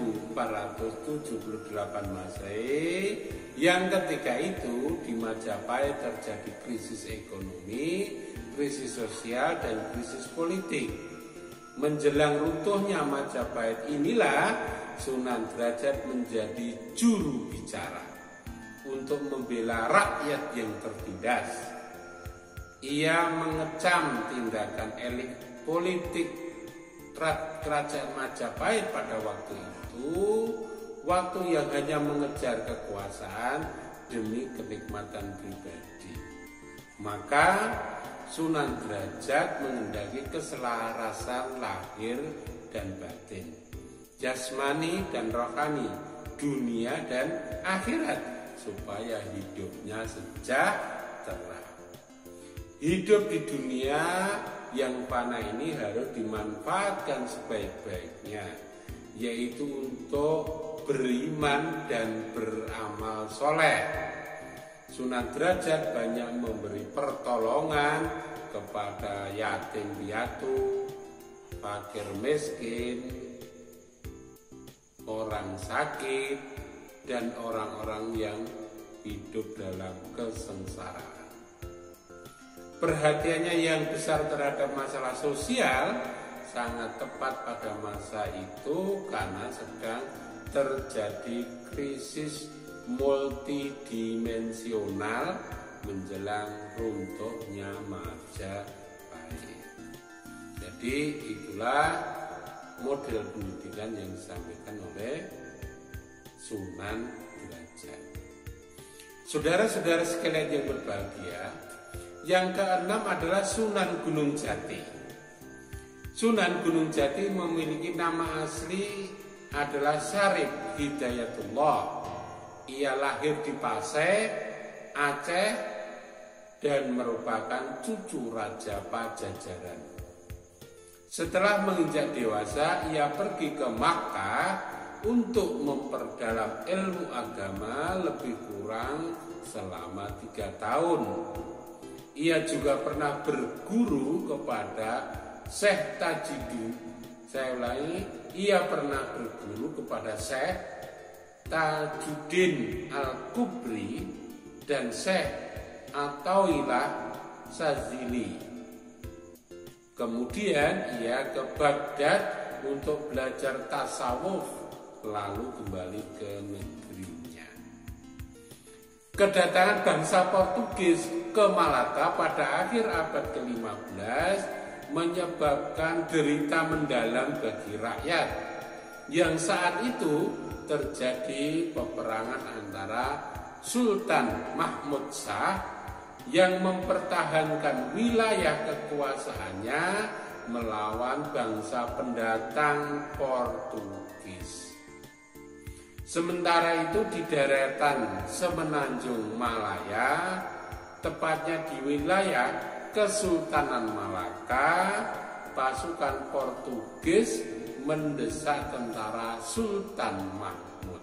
Masehi, yang ketika itu di Majapahit terjadi krisis ekonomi, krisis sosial, dan krisis politik. Menjelang runtuhnya Majapahit inilah Sunan Derajat menjadi juru bicara untuk membela rakyat yang tertindas. Ia mengecam tindakan elit politik kerajaan Majapahit pada waktu itu, waktu yang hanya mengejar kekuasaan demi kenikmatan pribadi. Maka Sunan Derajat mengendaki keselarasan lahir dan batin, jasmani dan rohani, dunia dan akhirat, supaya hidupnya sejahtera. Hidup di dunia yang fana ini harus dimanfaatkan sebaik-baiknya, yaitu untuk beriman dan beramal soleh. Sunan Derajat banyak memberi pertolongan kepada yatim piatu, fakir miskin, orang sakit, dan orang-orang yang hidup dalam kesengsaraan. Perhatiannya yang besar terhadap masalah sosial sangat tepat pada masa itu karena sedang terjadi krisis multidimensional menjelang runtuhnya Majapahit. Jadi itulah model pendidikan yang disampaikan oleh Sunan Derajat. Saudara-saudara sekalian yang berbahagia, yang keenam adalah Sunan Gunung Jati. Sunan Gunung Jati memiliki nama asli adalah Syarif Hidayatullah. Ia lahir di Pasai, Aceh, dan merupakan cucu Raja Pajajaran. Setelah menginjak dewasa, ia pergi ke Makkah untuk memperdalam ilmu agama lebih kurang selama 3 tahun. Ia juga pernah berguru kepada Syekh Tajuddin. Saya ulangi, ia pernah berguru kepada Syekh Tajuddin Al-Kubri dan Syekh Athaillah Sazili. Kemudian ia ke Baghdad untuk belajar tasawuf, lalu kembali ke negerinya. Kedatangan bangsa Portugis ke Malaka pada akhir abad ke-15 menyebabkan derita mendalam bagi rakyat. Yang saat itu terjadi peperangan antara Sultan Mahmud Shah yang mempertahankan wilayah kekuasaannya melawan bangsa pendatang Portugis. Sementara itu di deretan Semenanjung Malaya, tepatnya di wilayah Kesultanan Malaka, pasukan Portugis mendesak tentara Sultan Mahmud.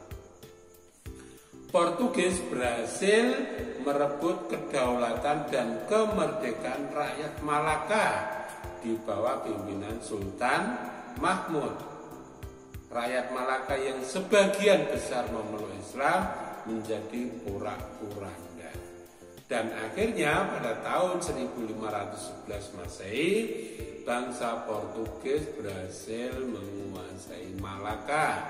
Portugis berhasil merebut kedaulatan dan kemerdekaan rakyat Malaka di bawah pimpinan Sultan Mahmud. Rakyat Malaka yang sebagian besar memeluk Islam menjadi porak-poranda. Dan akhirnya pada tahun 1511 Masehi, bangsa Portugis berhasil menguasai Malaka,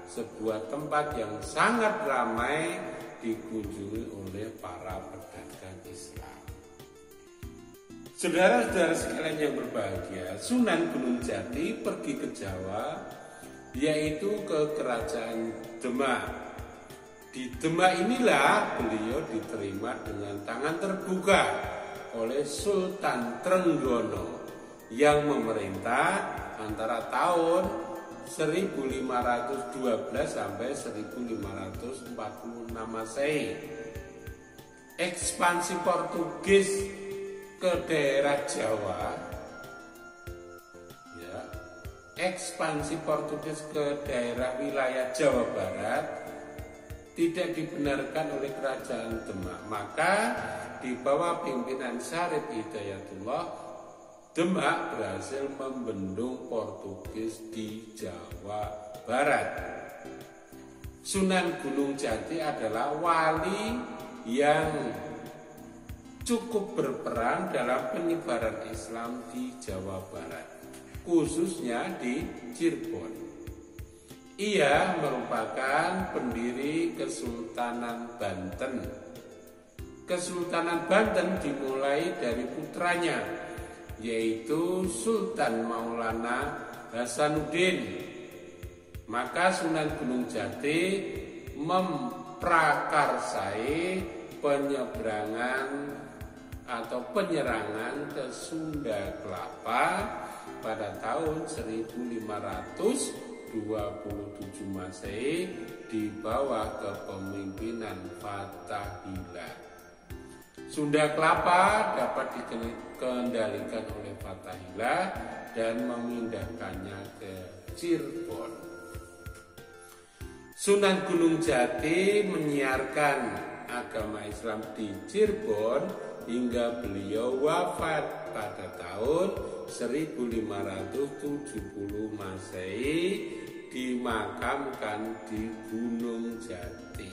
sebuah tempat yang sangat ramai dikunjungi oleh para pedagang Islam. Saudara-saudara sekalian yang berbahagia, Sunan Gunung Jati pergi ke Jawa, yaitu ke Kerajaan Demak. Di Demak inilah beliau diterima dengan tangan terbuka oleh Sultan Trenggono yang memerintah antara tahun 1512 sampai 1546 Masehi. Ekspansi Portugis ke daerah Jawa, ekspansi Portugis ke daerah wilayah Jawa Barat tidak dibenarkan oleh kerajaan Demak. Maka di bawah pimpinan Syarif Hidayatullah, Demak berhasil membendung Portugis di Jawa Barat. Sunan Gunung Jati adalah wali yang cukup berperan dalam penyebaran Islam di Jawa Barat, khususnya di Cirebon. Ia merupakan pendiri Kesultanan Banten. Kesultanan Banten dimulai dari putranya, yaitu Sultan Maulana Hasanuddin. Maka Sunan Gunung Jati memprakarsai penyeberangan atau penyerangan ke Sunda Kelapa pada tahun 1527 Masehi di bawah kepemimpinan Fathahillah. Sunda Kelapa dapat dikendalikan oleh Fathahillah dan memindahkannya ke Cirebon. Sunan Gunung Jati menyiarkan agama Islam di Cirebon hingga beliau wafat pada tahun 1570 Masehi, dimakamkan di Gunung Jati.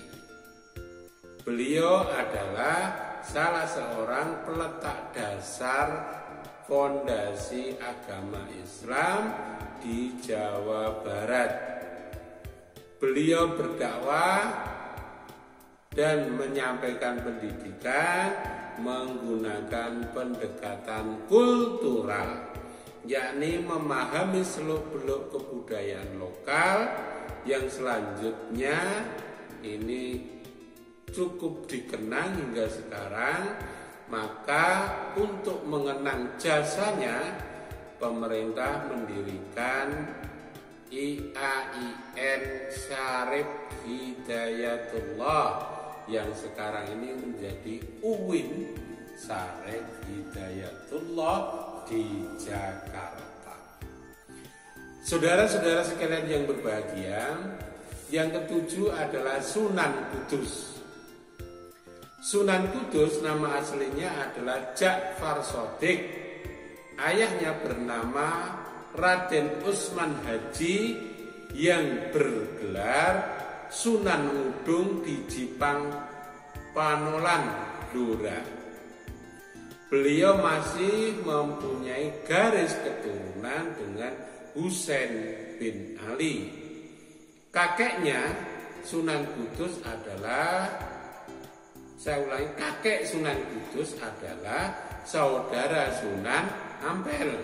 Beliau adalah salah seorang peletak dasar fondasi agama Islam di Jawa Barat. Beliau berdakwah dan menyampaikan pendidikan menggunakan pendekatan kultural, yakni memahami seluk-beluk kebudayaan lokal yang selanjutnya ini cukup dikenang hingga sekarang. Maka untuk mengenang jasanya, pemerintah mendirikan IAIN Syarif Hidayatullah yang sekarang ini menjadi UIN Syarif Hidayatullah di Jakarta. Saudara-saudara sekalian yang berbahagia, yang ketujuh adalah Sunan Kudus. Sunan Kudus nama aslinya adalah Ja'far Shadiq. Ayahnya bernama Raden Usman Haji yang bergelar Sunan Ngudung di Jipang Panolan, Blora. Beliau masih mempunyai garis keturunan dengan Husain bin Ali. Kakeknya Sunan Kudus adalah, saya ulangi, kakek Sunan Kudus adalah saudara Sunan Ampel,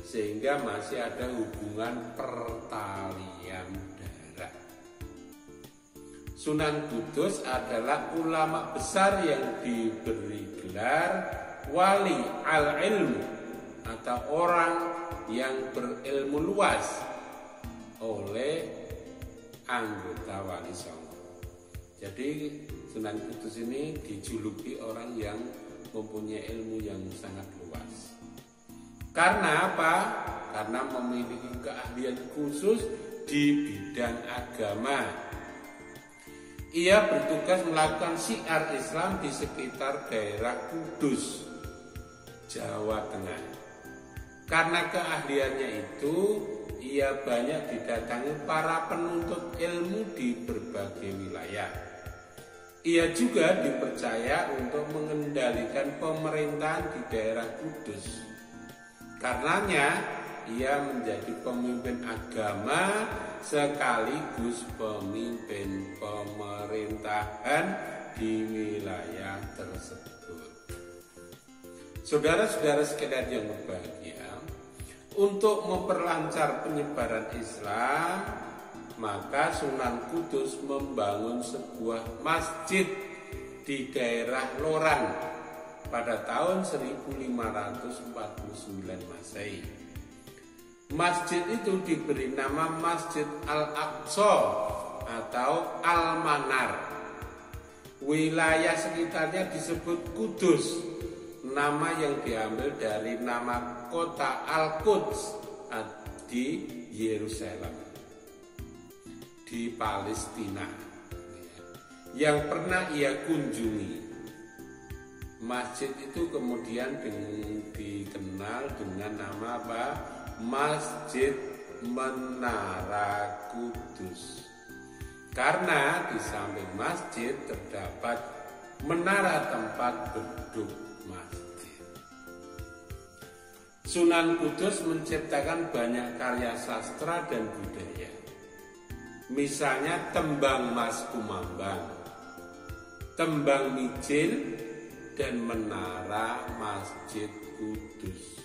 sehingga masih ada hubungan pertalian darah. Sunan Kudus adalah ulama besar yang diberi gelar wali al-ilmu atau orang yang berilmu luas oleh anggota Wali Songo. Jadi Sunan Kudus ini dijuluki orang yang mempunyai ilmu yang sangat luas. Karena apa? Karena memiliki keahlian khusus di bidang agama. Ia bertugas melakukan syiar Islam di sekitar daerah Kudus, Jawa Tengah. Karena keahliannya itu, ia banyak didatangi para penuntut ilmu di berbagai wilayah. Ia juga dipercaya untuk mengendalikan pemerintahan di daerah Kudus. Karenanya, ia menjadi pemimpin agama sekaligus pemimpin pemerintahan di wilayah tersebut. Saudara-saudara sekalian yang berbahagia, untuk memperlancar penyebaran Islam, maka Sunan Kudus membangun sebuah masjid di daerah Lorang pada tahun 1549 Masehi. Masjid itu diberi nama Masjid Al-Aqsa atau Al-Manar. Wilayah sekitarnya disebut Kudus, nama yang diambil dari nama kota Al-Quds di Yerusalem, di Palestina, yang pernah ia kunjungi. Masjid itu kemudian dikenal dengan nama apa? Masjid Menara Kudus. Karena di samping masjid terdapat menara tempat duduk masjid. Sunan Kudus menciptakan banyak karya sastra dan budaya. Misalnya Tembang Mas Kumambang, Tembang Mijil, dan Menara Masjid Kudus.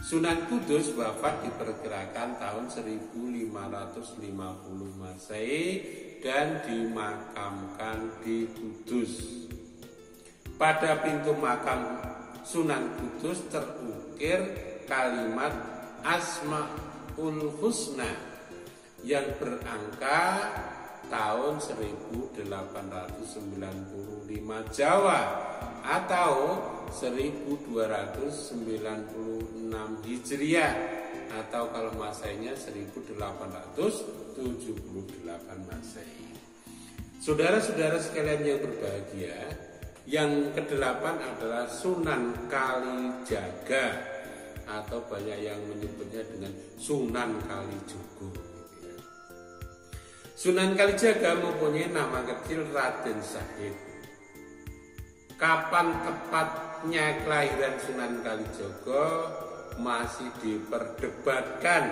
Sunan Kudus wafat diperkirakan tahun 1550 Masehi dan dimakamkan di Kudus. Pada pintu makam Sunan Kudus terukir kalimat Asmaul Husna yang berangka tahun 1895 Jawa atau 1296 Hijriah atau kalau Masehinya 1878 Masehi. Saudara-saudara sekalian yang berbahagia, yang kedelapan adalah Sunan Kalijaga atau banyak yang menyebutnya dengan Sunan Kalijogo. Sunan Kalijaga mempunyai nama kecil Raden Syahid. Kapan tepatnya kelahiran Sunan Kalijogo masih diperdebatkan.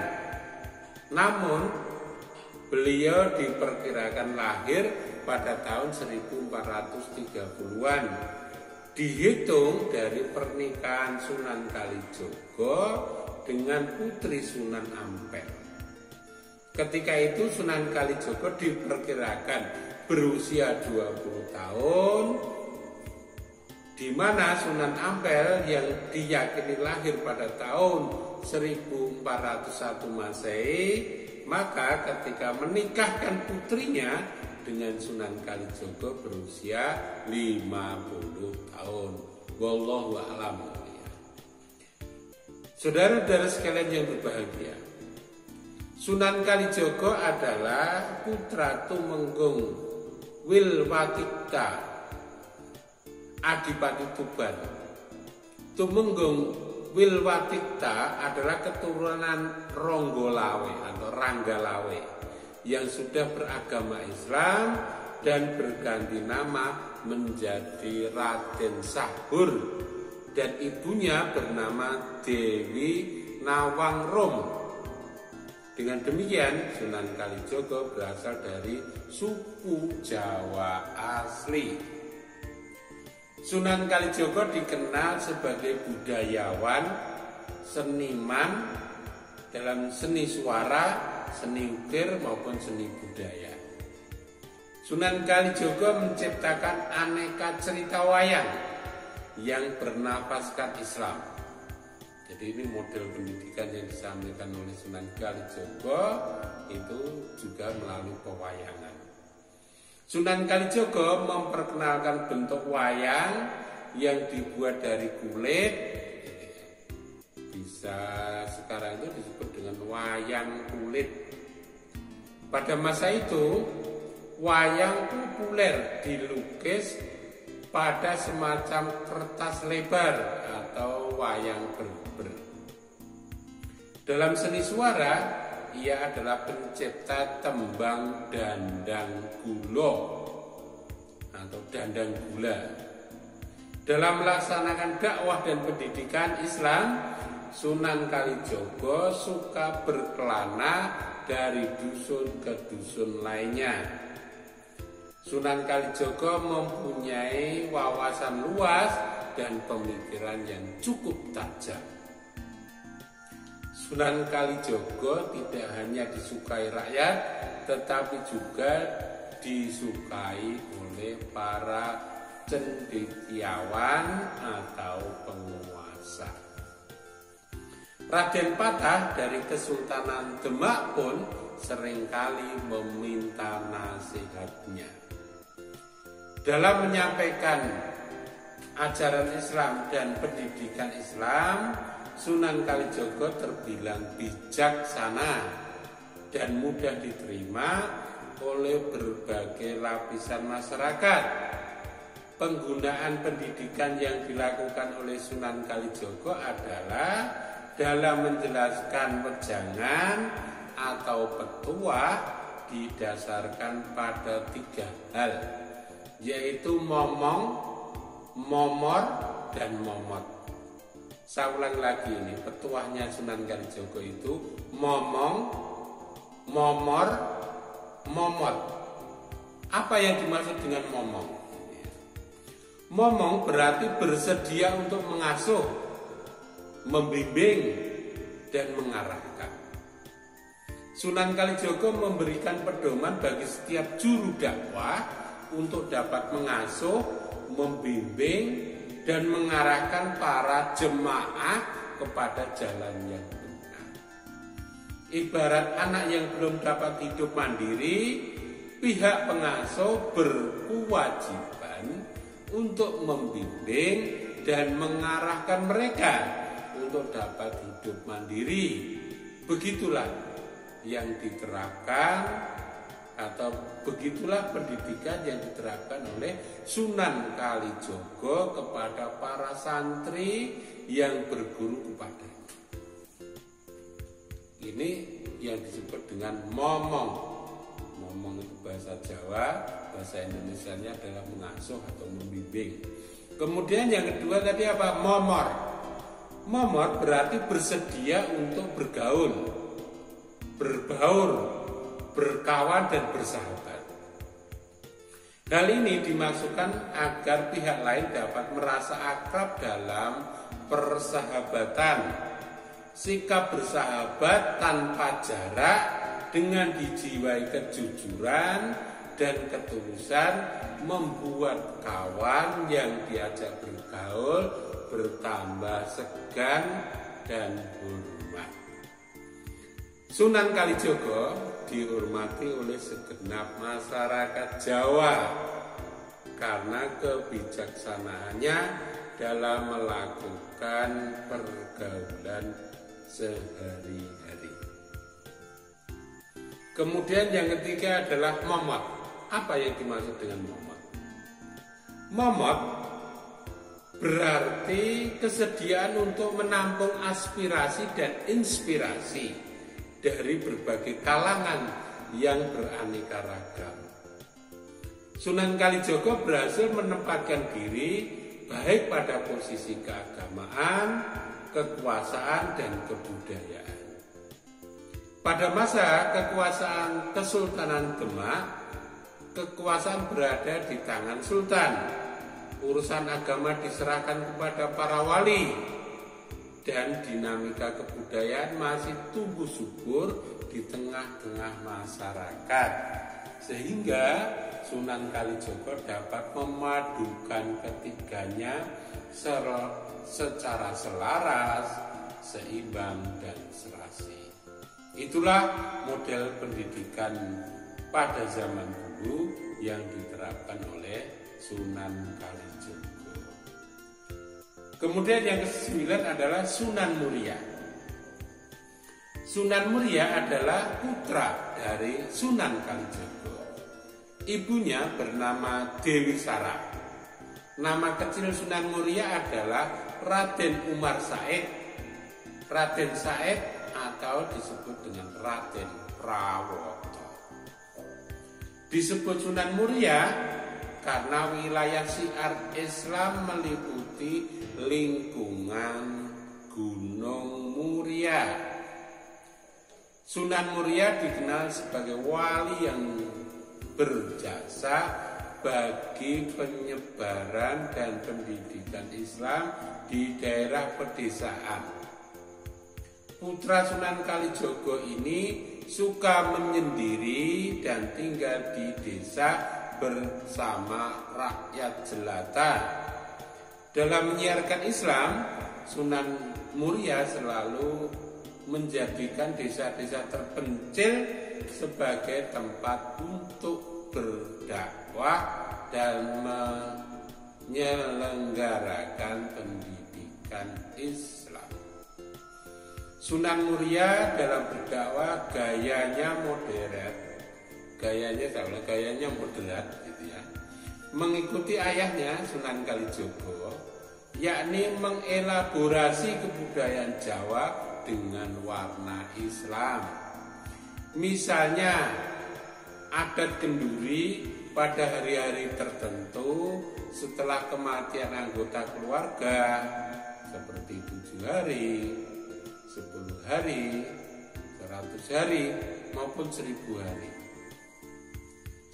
Namun beliau diperkirakan lahir pada tahun 1430-an. Dihitung dari pernikahan Sunan Kalijogo dengan putri Sunan Ampel. Ketika itu Sunan Kalijogo diperkirakan berusia 20 tahun, di mana Sunan Ampel yang diyakini lahir pada tahun 1401 Masehi, maka ketika menikahkan putrinya dengan Sunan Kalijogo berusia 50 tahun. Wallahu a'lam. Saudara-saudara sekalian yang berbahagia, Sunan Kalijogo adalah putra Tumenggung Wilwatikta Adipati Tuban. Tumenggung Wilwatikta adalah keturunan Ronggolawe atau Ranggalawe yang sudah beragama Islam dan berganti nama menjadi Raden Sahur, dan ibunya bernama Dewi Nawangrum. Dengan demikian Sunan Kalijogo berasal dari suku Jawa asli. Sunan Kalijogo dikenal sebagai budayawan, seniman dalam seni suara, seni ukir maupun seni budaya. Sunan Kalijogo menciptakan aneka cerita wayang yang bernafaskan Islam. Jadi ini model pendidikan yang disampaikan oleh Sunan Kalijogo itu juga melalui pewayangan. Sunan Kalijogo memperkenalkan bentuk wayang yang dibuat dari kulit. Bisa sekarang itu disebut dengan wayang kulit. Pada masa itu wayang populer dilukis pada semacam kertas lebar atau wayang berber. Dalam seni suara, ia adalah pencipta tembang dandang gulo atau dandang gula. Dalam melaksanakan dakwah dan pendidikan Islam, Sunan Kalijogo suka berkelana dari dusun ke dusun lainnya. Sunan Kalijogo mempunyai wawasan luas dan pemikiran yang cukup tajam. Sunan Kalijogo tidak hanya disukai rakyat, tetapi juga disukai oleh para cendekiawan atau penguasa. Raden Patah dari Kesultanan Demak pun seringkali meminta nasihatnya. Dalam menyampaikan ajaran Islam dan pendidikan Islam, Sunan Kalijogo terbilang bijaksana dan mudah diterima oleh berbagai lapisan masyarakat. penggunaan pendidikan yang dilakukan oleh Sunan Kalijaga adalah dalam menjelaskan wejangan atau petuah didasarkan pada 3 hal, yaitu momong, momor, dan momot. Saya ulang lagi ini, petuahnya Sunan Kalijaga itu momong, momor, momot. Apa yang dimaksud dengan momong? Momong berarti bersedia untuk mengasuh, membimbing, dan mengarahkan. Sunan Kalijaga memberikan pedoman bagi setiap juru dakwah untuk dapat mengasuh, membimbing, dan mengarahkan para jemaah kepada jalan yang benar. Ibarat anak yang belum dapat hidup mandiri, pihak pengasuh berkewajiban untuk membimbing dan mengarahkan mereka untuk dapat hidup mandiri. Begitulah yang diterapkan atau begitulah pendidikan yang diterapkan oleh Sunan Kalijaga kepada para santri yang berguru kepadanya. Ini yang disebut dengan momong. Momong itu bahasa Jawa, bahasa Indonesianya adalah mengasuh atau membimbing. Kemudian yang kedua tadi apa? Momor. Momor berarti bersedia untuk bergaul, berbaur, berkawan, dan bersahabat. Hal ini dimaksudkan agar pihak lain dapat merasa akrab dalam persahabatan. Sikap bersahabat tanpa jarak dengan dijiwai kejujuran dan ketulusan membuat kawan yang diajak bergaul bertambah segan dan hormat. Sunan Kalijaga dihormati oleh segenap masyarakat Jawa karena kebijaksanaannya dalam melakukan pergaulan sehari-hari. Kemudian yang ketiga adalah momot. Apa yang dimaksud dengan momot? Momot berarti kesediaan untuk menampung aspirasi dan inspirasi dari berbagai kalangan yang beraneka ragam. Sunan Kalijaga berhasil menempatkan diri baik pada posisi keagamaan, kekuasaan, dan kebudayaan. Pada masa kekuasaan Kesultanan Demak, kekuasaan berada di tangan sultan. Urusan agama diserahkan kepada para wali, dan dinamika kebudayaan masih tumbuh subur di tengah-tengah masyarakat, sehingga Sunan Kalijaga dapat memadukan ketiganya secara selaras, seimbang, dan serasi. Itulah model pendidikan pada zaman dulu yang diterapkan oleh Sunan Kalijaga. Kemudian yang ke-9 adalah Sunan Muria. Sunan Muria adalah putra dari Sunan Kalijaga. Ibunya bernama Dewi Sara. Nama kecil Sunan Muria adalah Raden Umar Said, Raden Said, atau disebut dengan Raden Prawoto. Disebut Sunan Muria karena wilayah syiar Islam meliputi lingkungan Gunung Muria. Sunan Muria dikenal sebagai wali yang berjasa bagi penyebaran dan pendidikan Islam di daerah pedesaan. Putra Sunan Kalijaga ini suka menyendiri dan tinggal di desa bersama rakyat jelata. Dalam menyiarkan Islam, Sunan Muria selalu menjadikan desa-desa terpencil sebagai tempat untuk berdakwah dan menyelenggarakan pendidikan Islam. Sunan Muria dalam berdakwah gayanya moderat, gayanya moderat gitu ya. mengikuti ayahnya Sunan Kalijogo, yakni mengelaborasi kebudayaan Jawa dengan warna Islam. Misalnya adat kenduri pada hari-hari tertentu setelah kematian anggota keluarga seperti 7 hari, 10 hari, 100 hari maupun 1000 hari.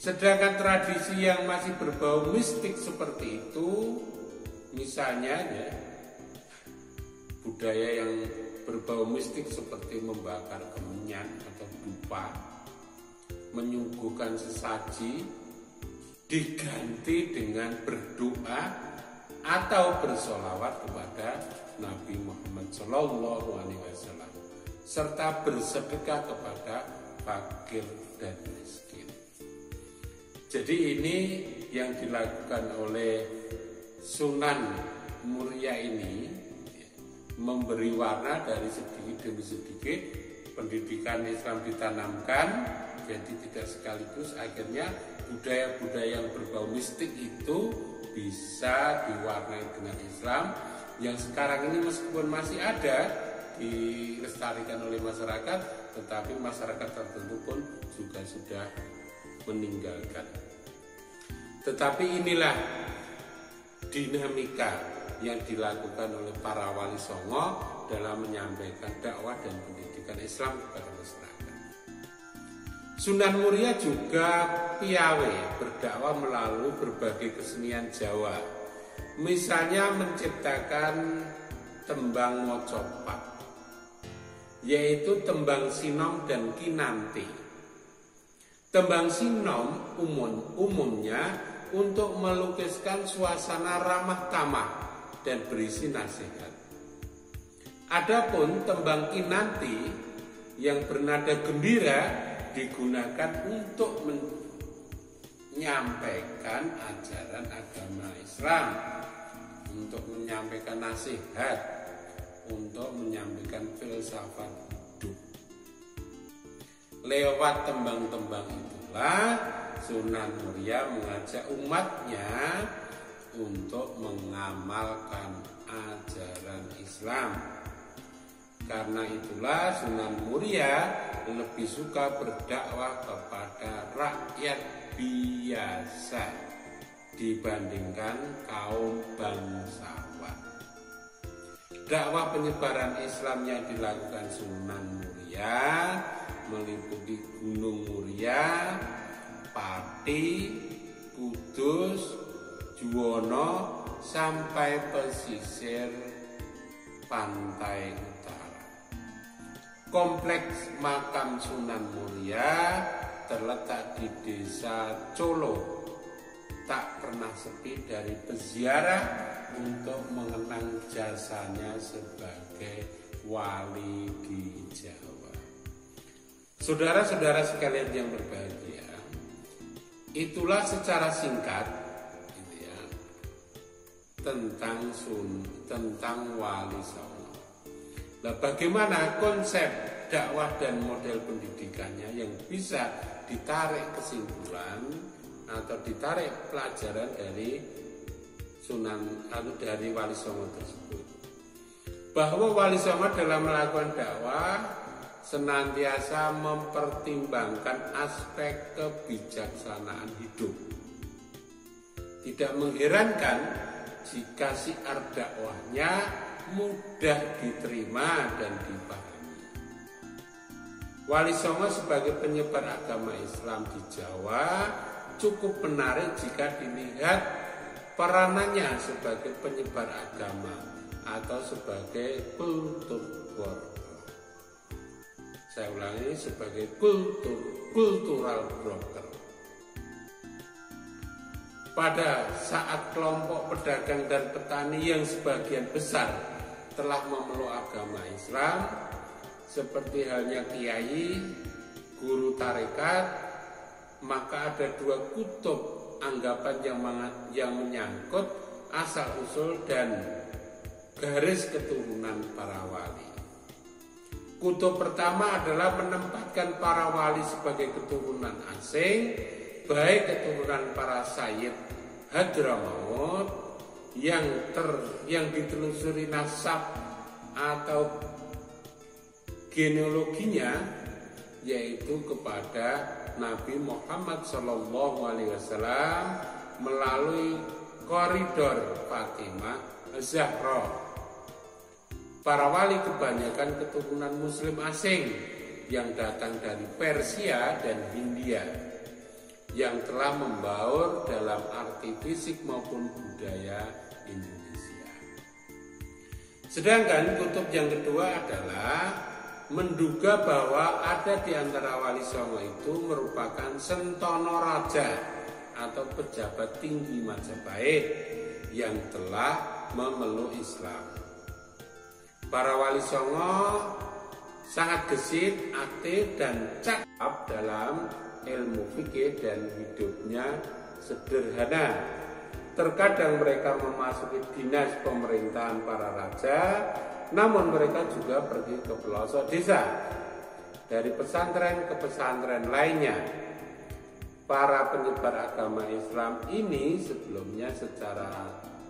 Sedangkan tradisi yang masih berbau mistik seperti itu, misalnya ya, budaya yang berbau mistik seperti membakar kemenyan atau dupa, menyuguhkan sesaji, diganti dengan berdoa atau bersolawat kepada Nabi Muhammad SAW, serta bersedekah kepada fakir dan miskin. Jadi ini yang dilakukan oleh Sunan Muria ini, memberi warna dari sedikit demi sedikit, pendidikan Islam ditanamkan, jadi tidak sekaligus akhirnya budaya-budaya yang berbau mistik itu bisa diwarnai dengan Islam yang sekarang ini meskipun masih ada dilestarikan oleh masyarakat, tetapi masyarakat tertentu pun juga sudah meninggalkan. Tetapi inilah dinamika yang dilakukan oleh para wali songo dalam menyampaikan dakwah dan pendidikan Islam kepada masyarakat. Sunan Muria juga piawe berdakwah melalui berbagai kesenian Jawa. Misalnya menciptakan tembang mocopat, yaitu tembang sinom dan kinanti. Tembang sinom umumnya untuk melukiskan suasana ramah tamah dan berisi nasihat. Adapun tembang kinanti yang bernada gembira digunakan untuk menyampaikan ajaran agama Islam, untuk menyampaikan nasihat, untuk menyampaikan filsafat hidup. Lewat tembang-tembang itulah Sunan Muria mengajak umatnya untuk mengamalkan ajaran Islam. Karena itulah Sunan Muria lebih suka berdakwah kepada rakyat biasa dibandingkan kaum bangsawan. Dakwah penyebaran Islam yang dilakukan Sunan Muria meliputi Gunung Muria, Pati, Kudus, Juwono sampai pesisir pantai utara. Kompleks makam Sunan Muria terletak di Desa Colo, tak pernah sepi dari peziarah untuk mengenang jasanya sebagai wali di Jawa. Saudara-saudara sekalian yang berbahagia, itulah secara singkat tentang Wali Songo. Nah, bagaimana konsep dakwah dan model pendidikannya yang bisa ditarik kesimpulan atau ditarik pelajaran dari dari Wali Songo tersebut? Bahwa Wali Songo dalam melakukan dakwah senantiasa mempertimbangkan aspek kebijaksanaan hidup. Tidak mengherankan jika syiar dakwahnya mudah diterima dan dipahami. Wali Songo sebagai penyebar agama Islam di Jawa cukup menarik jika dilihat peranannya sebagai penyebar agama atau sebagai kultur worker. Saya ulangi, sebagai cultural broker. Pada saat kelompok pedagang dan petani yang sebagian besar telah memeluk agama Islam, seperti halnya kiai, guru tarekat, maka ada dua kutub anggapan yang menyangkut asal-usul dan garis keturunan para wali. Kutub pertama adalah menempatkan para wali sebagai keturunan asing, baik keturunan para sayyid Hadramaut yang ditelusuri nasab atau genealoginya, yaitu kepada Nabi Muhammad SAW melalui koridor Fatimah Zahra. Para wali kebanyakan keturunan muslim asing yang datang dari Persia dan Hindia, yang telah membaur dalam arti fisik maupun budaya Indonesia. Sedangkan kutub yang kedua adalah menduga bahwa ada di antara Wali Songo itu merupakan sentono raja atau pejabat tinggi Majapahit yang telah memeluk Islam. Para Wali Songo sangat gesit, aktif, dan cakap dalam ilmu fikih dan hidupnya sederhana. Terkadang mereka memasuki dinas pemerintahan para raja, namun mereka juga pergi ke pelosok desa, dari pesantren ke pesantren lainnya. Para penyebar agama Islam ini sebelumnya secara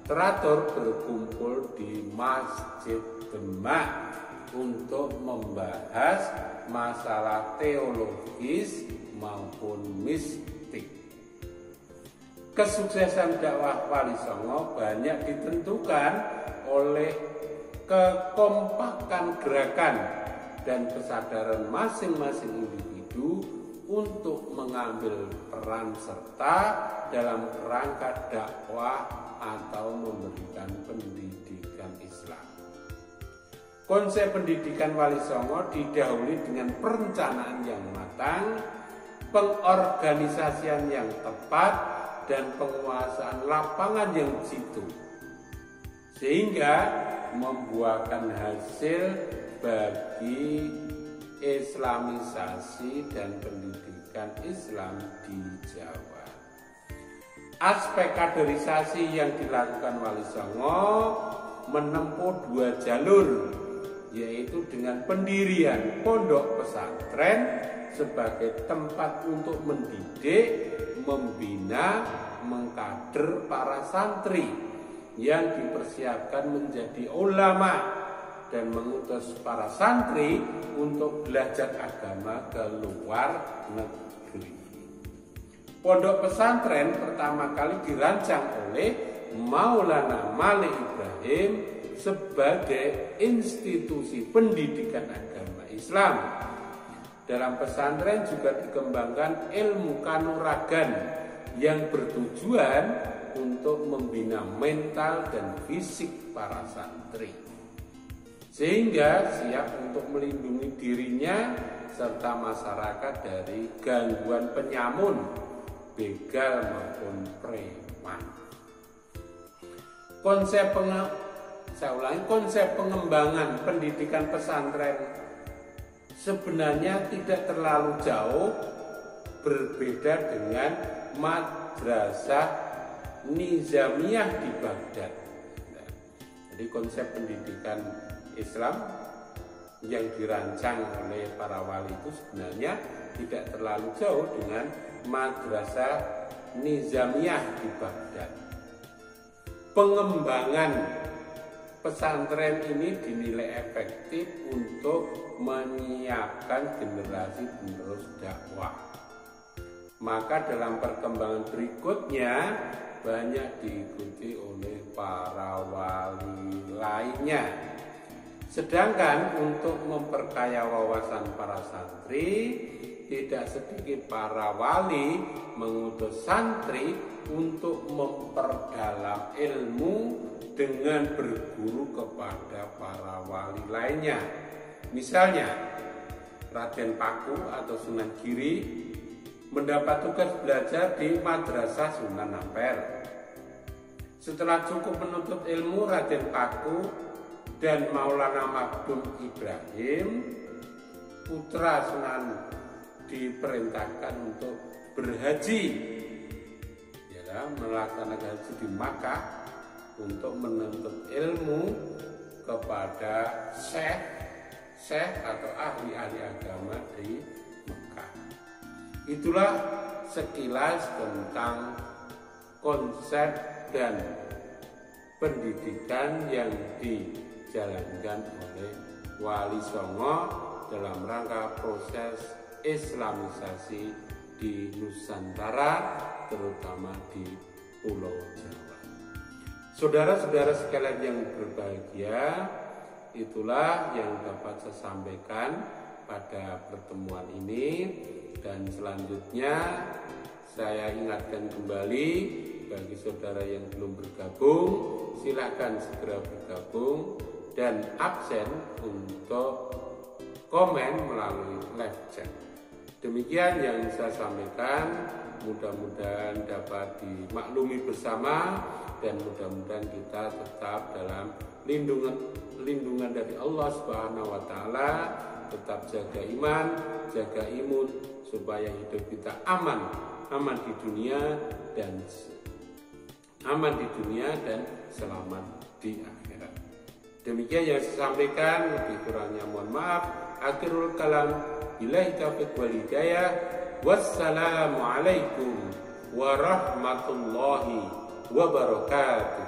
teratur berkumpul di Masjid Demak untuk membahas masalah teologis maupun mistik. Kesuksesan dakwah Wali Songo banyak ditentukan oleh kekompakan gerakan dan kesadaran masing-masing individu untuk mengambil peran serta dalam rangka dakwah atau memberikan pendidikan Islam. Konsep pendidikan Wali Songo didahului dengan perencanaan yang matang, pengorganisasian yang tepat, dan penguasaan lapangan yang jitu, sehingga membuahkan hasil bagi Islamisasi dan pendidikan Islam di Jawa. Aspek kaderisasi yang dilakukan Wali Songo menempuh dua jalur, yaitu dengan pendirian pondok pesantren sebagai tempat untuk mendidik, membina, mengkader para santri yang dipersiapkan menjadi ulama dan mengutus para santri untuk belajar agama ke luar negeri. Pondok pesantren pertama kali dirancang oleh Maulana Malik Ibrahim sebagai institusi pendidikan agama Islam. Dalam pesantren juga dikembangkan ilmu kanuragan yang bertujuan untuk membina mental dan fisik para santri, sehingga siap untuk melindungi dirinya serta masyarakat dari gangguan penyamun, begal maupun preman. Konsep pengembangan pendidikan pesantren sebenarnya tidak terlalu jauh berbeda dengan madrasah nizamiyah di Baghdad. Jadi konsep pendidikan Islam yang dirancang oleh para wali itu sebenarnya tidak terlalu jauh dengan madrasah nizamiyah di Baghdad. Pengembangan pesantren ini dinilai efektif untuk menyiapkan generasi penerus dakwah. Maka dalam perkembangan berikutnya banyak diikuti oleh para wali lainnya. Sedangkan untuk memperkaya wawasan para santri, tidak sedikit para wali mengutus santri untuk memperdalam ilmu dengan berguru kepada para wali lainnya. Misalnya, Raden Paku atau Sunan Giri mendapat tugas belajar di Madrasah Sunan Ampel. Setelah cukup menuntut ilmu, Raden Paku dan Maulana Maghdum Ibrahim, putra Sunan, diperintahkan untuk berhaji, melaksanakan haji di Makkah untuk menuntut ilmu kepada syekh atau ahli-ahli agama di Mekah. Itulah sekilas tentang konsep dan pendidikan yang dijalankan oleh Wali Songo dalam rangka proses Islamisasi di Nusantara, terutama di Pulau Jawa. Saudara-saudara sekalian yang berbahagia, itulah yang dapat saya sampaikan pada pertemuan ini, dan selanjutnya saya ingatkan kembali bagi saudara yang belum bergabung, silakan segera bergabung dan absen untuk komen melalui live chat. Demikian yang saya sampaikan, mudah-mudahan dapat dimaklumi bersama dan mudah-mudahan kita tetap dalam lindungan dari Allah Subhanahu wa taala, tetap jaga iman, jaga imun supaya hidup kita aman di dunia dan selamat di akhirat. Demikian yang saya sampaikan, lebih kurangnya mohon maaf. Akhirul kalam, billahi taufiq wal hidayah. Wassalamualaikum warahmatullahi wabarakatuh.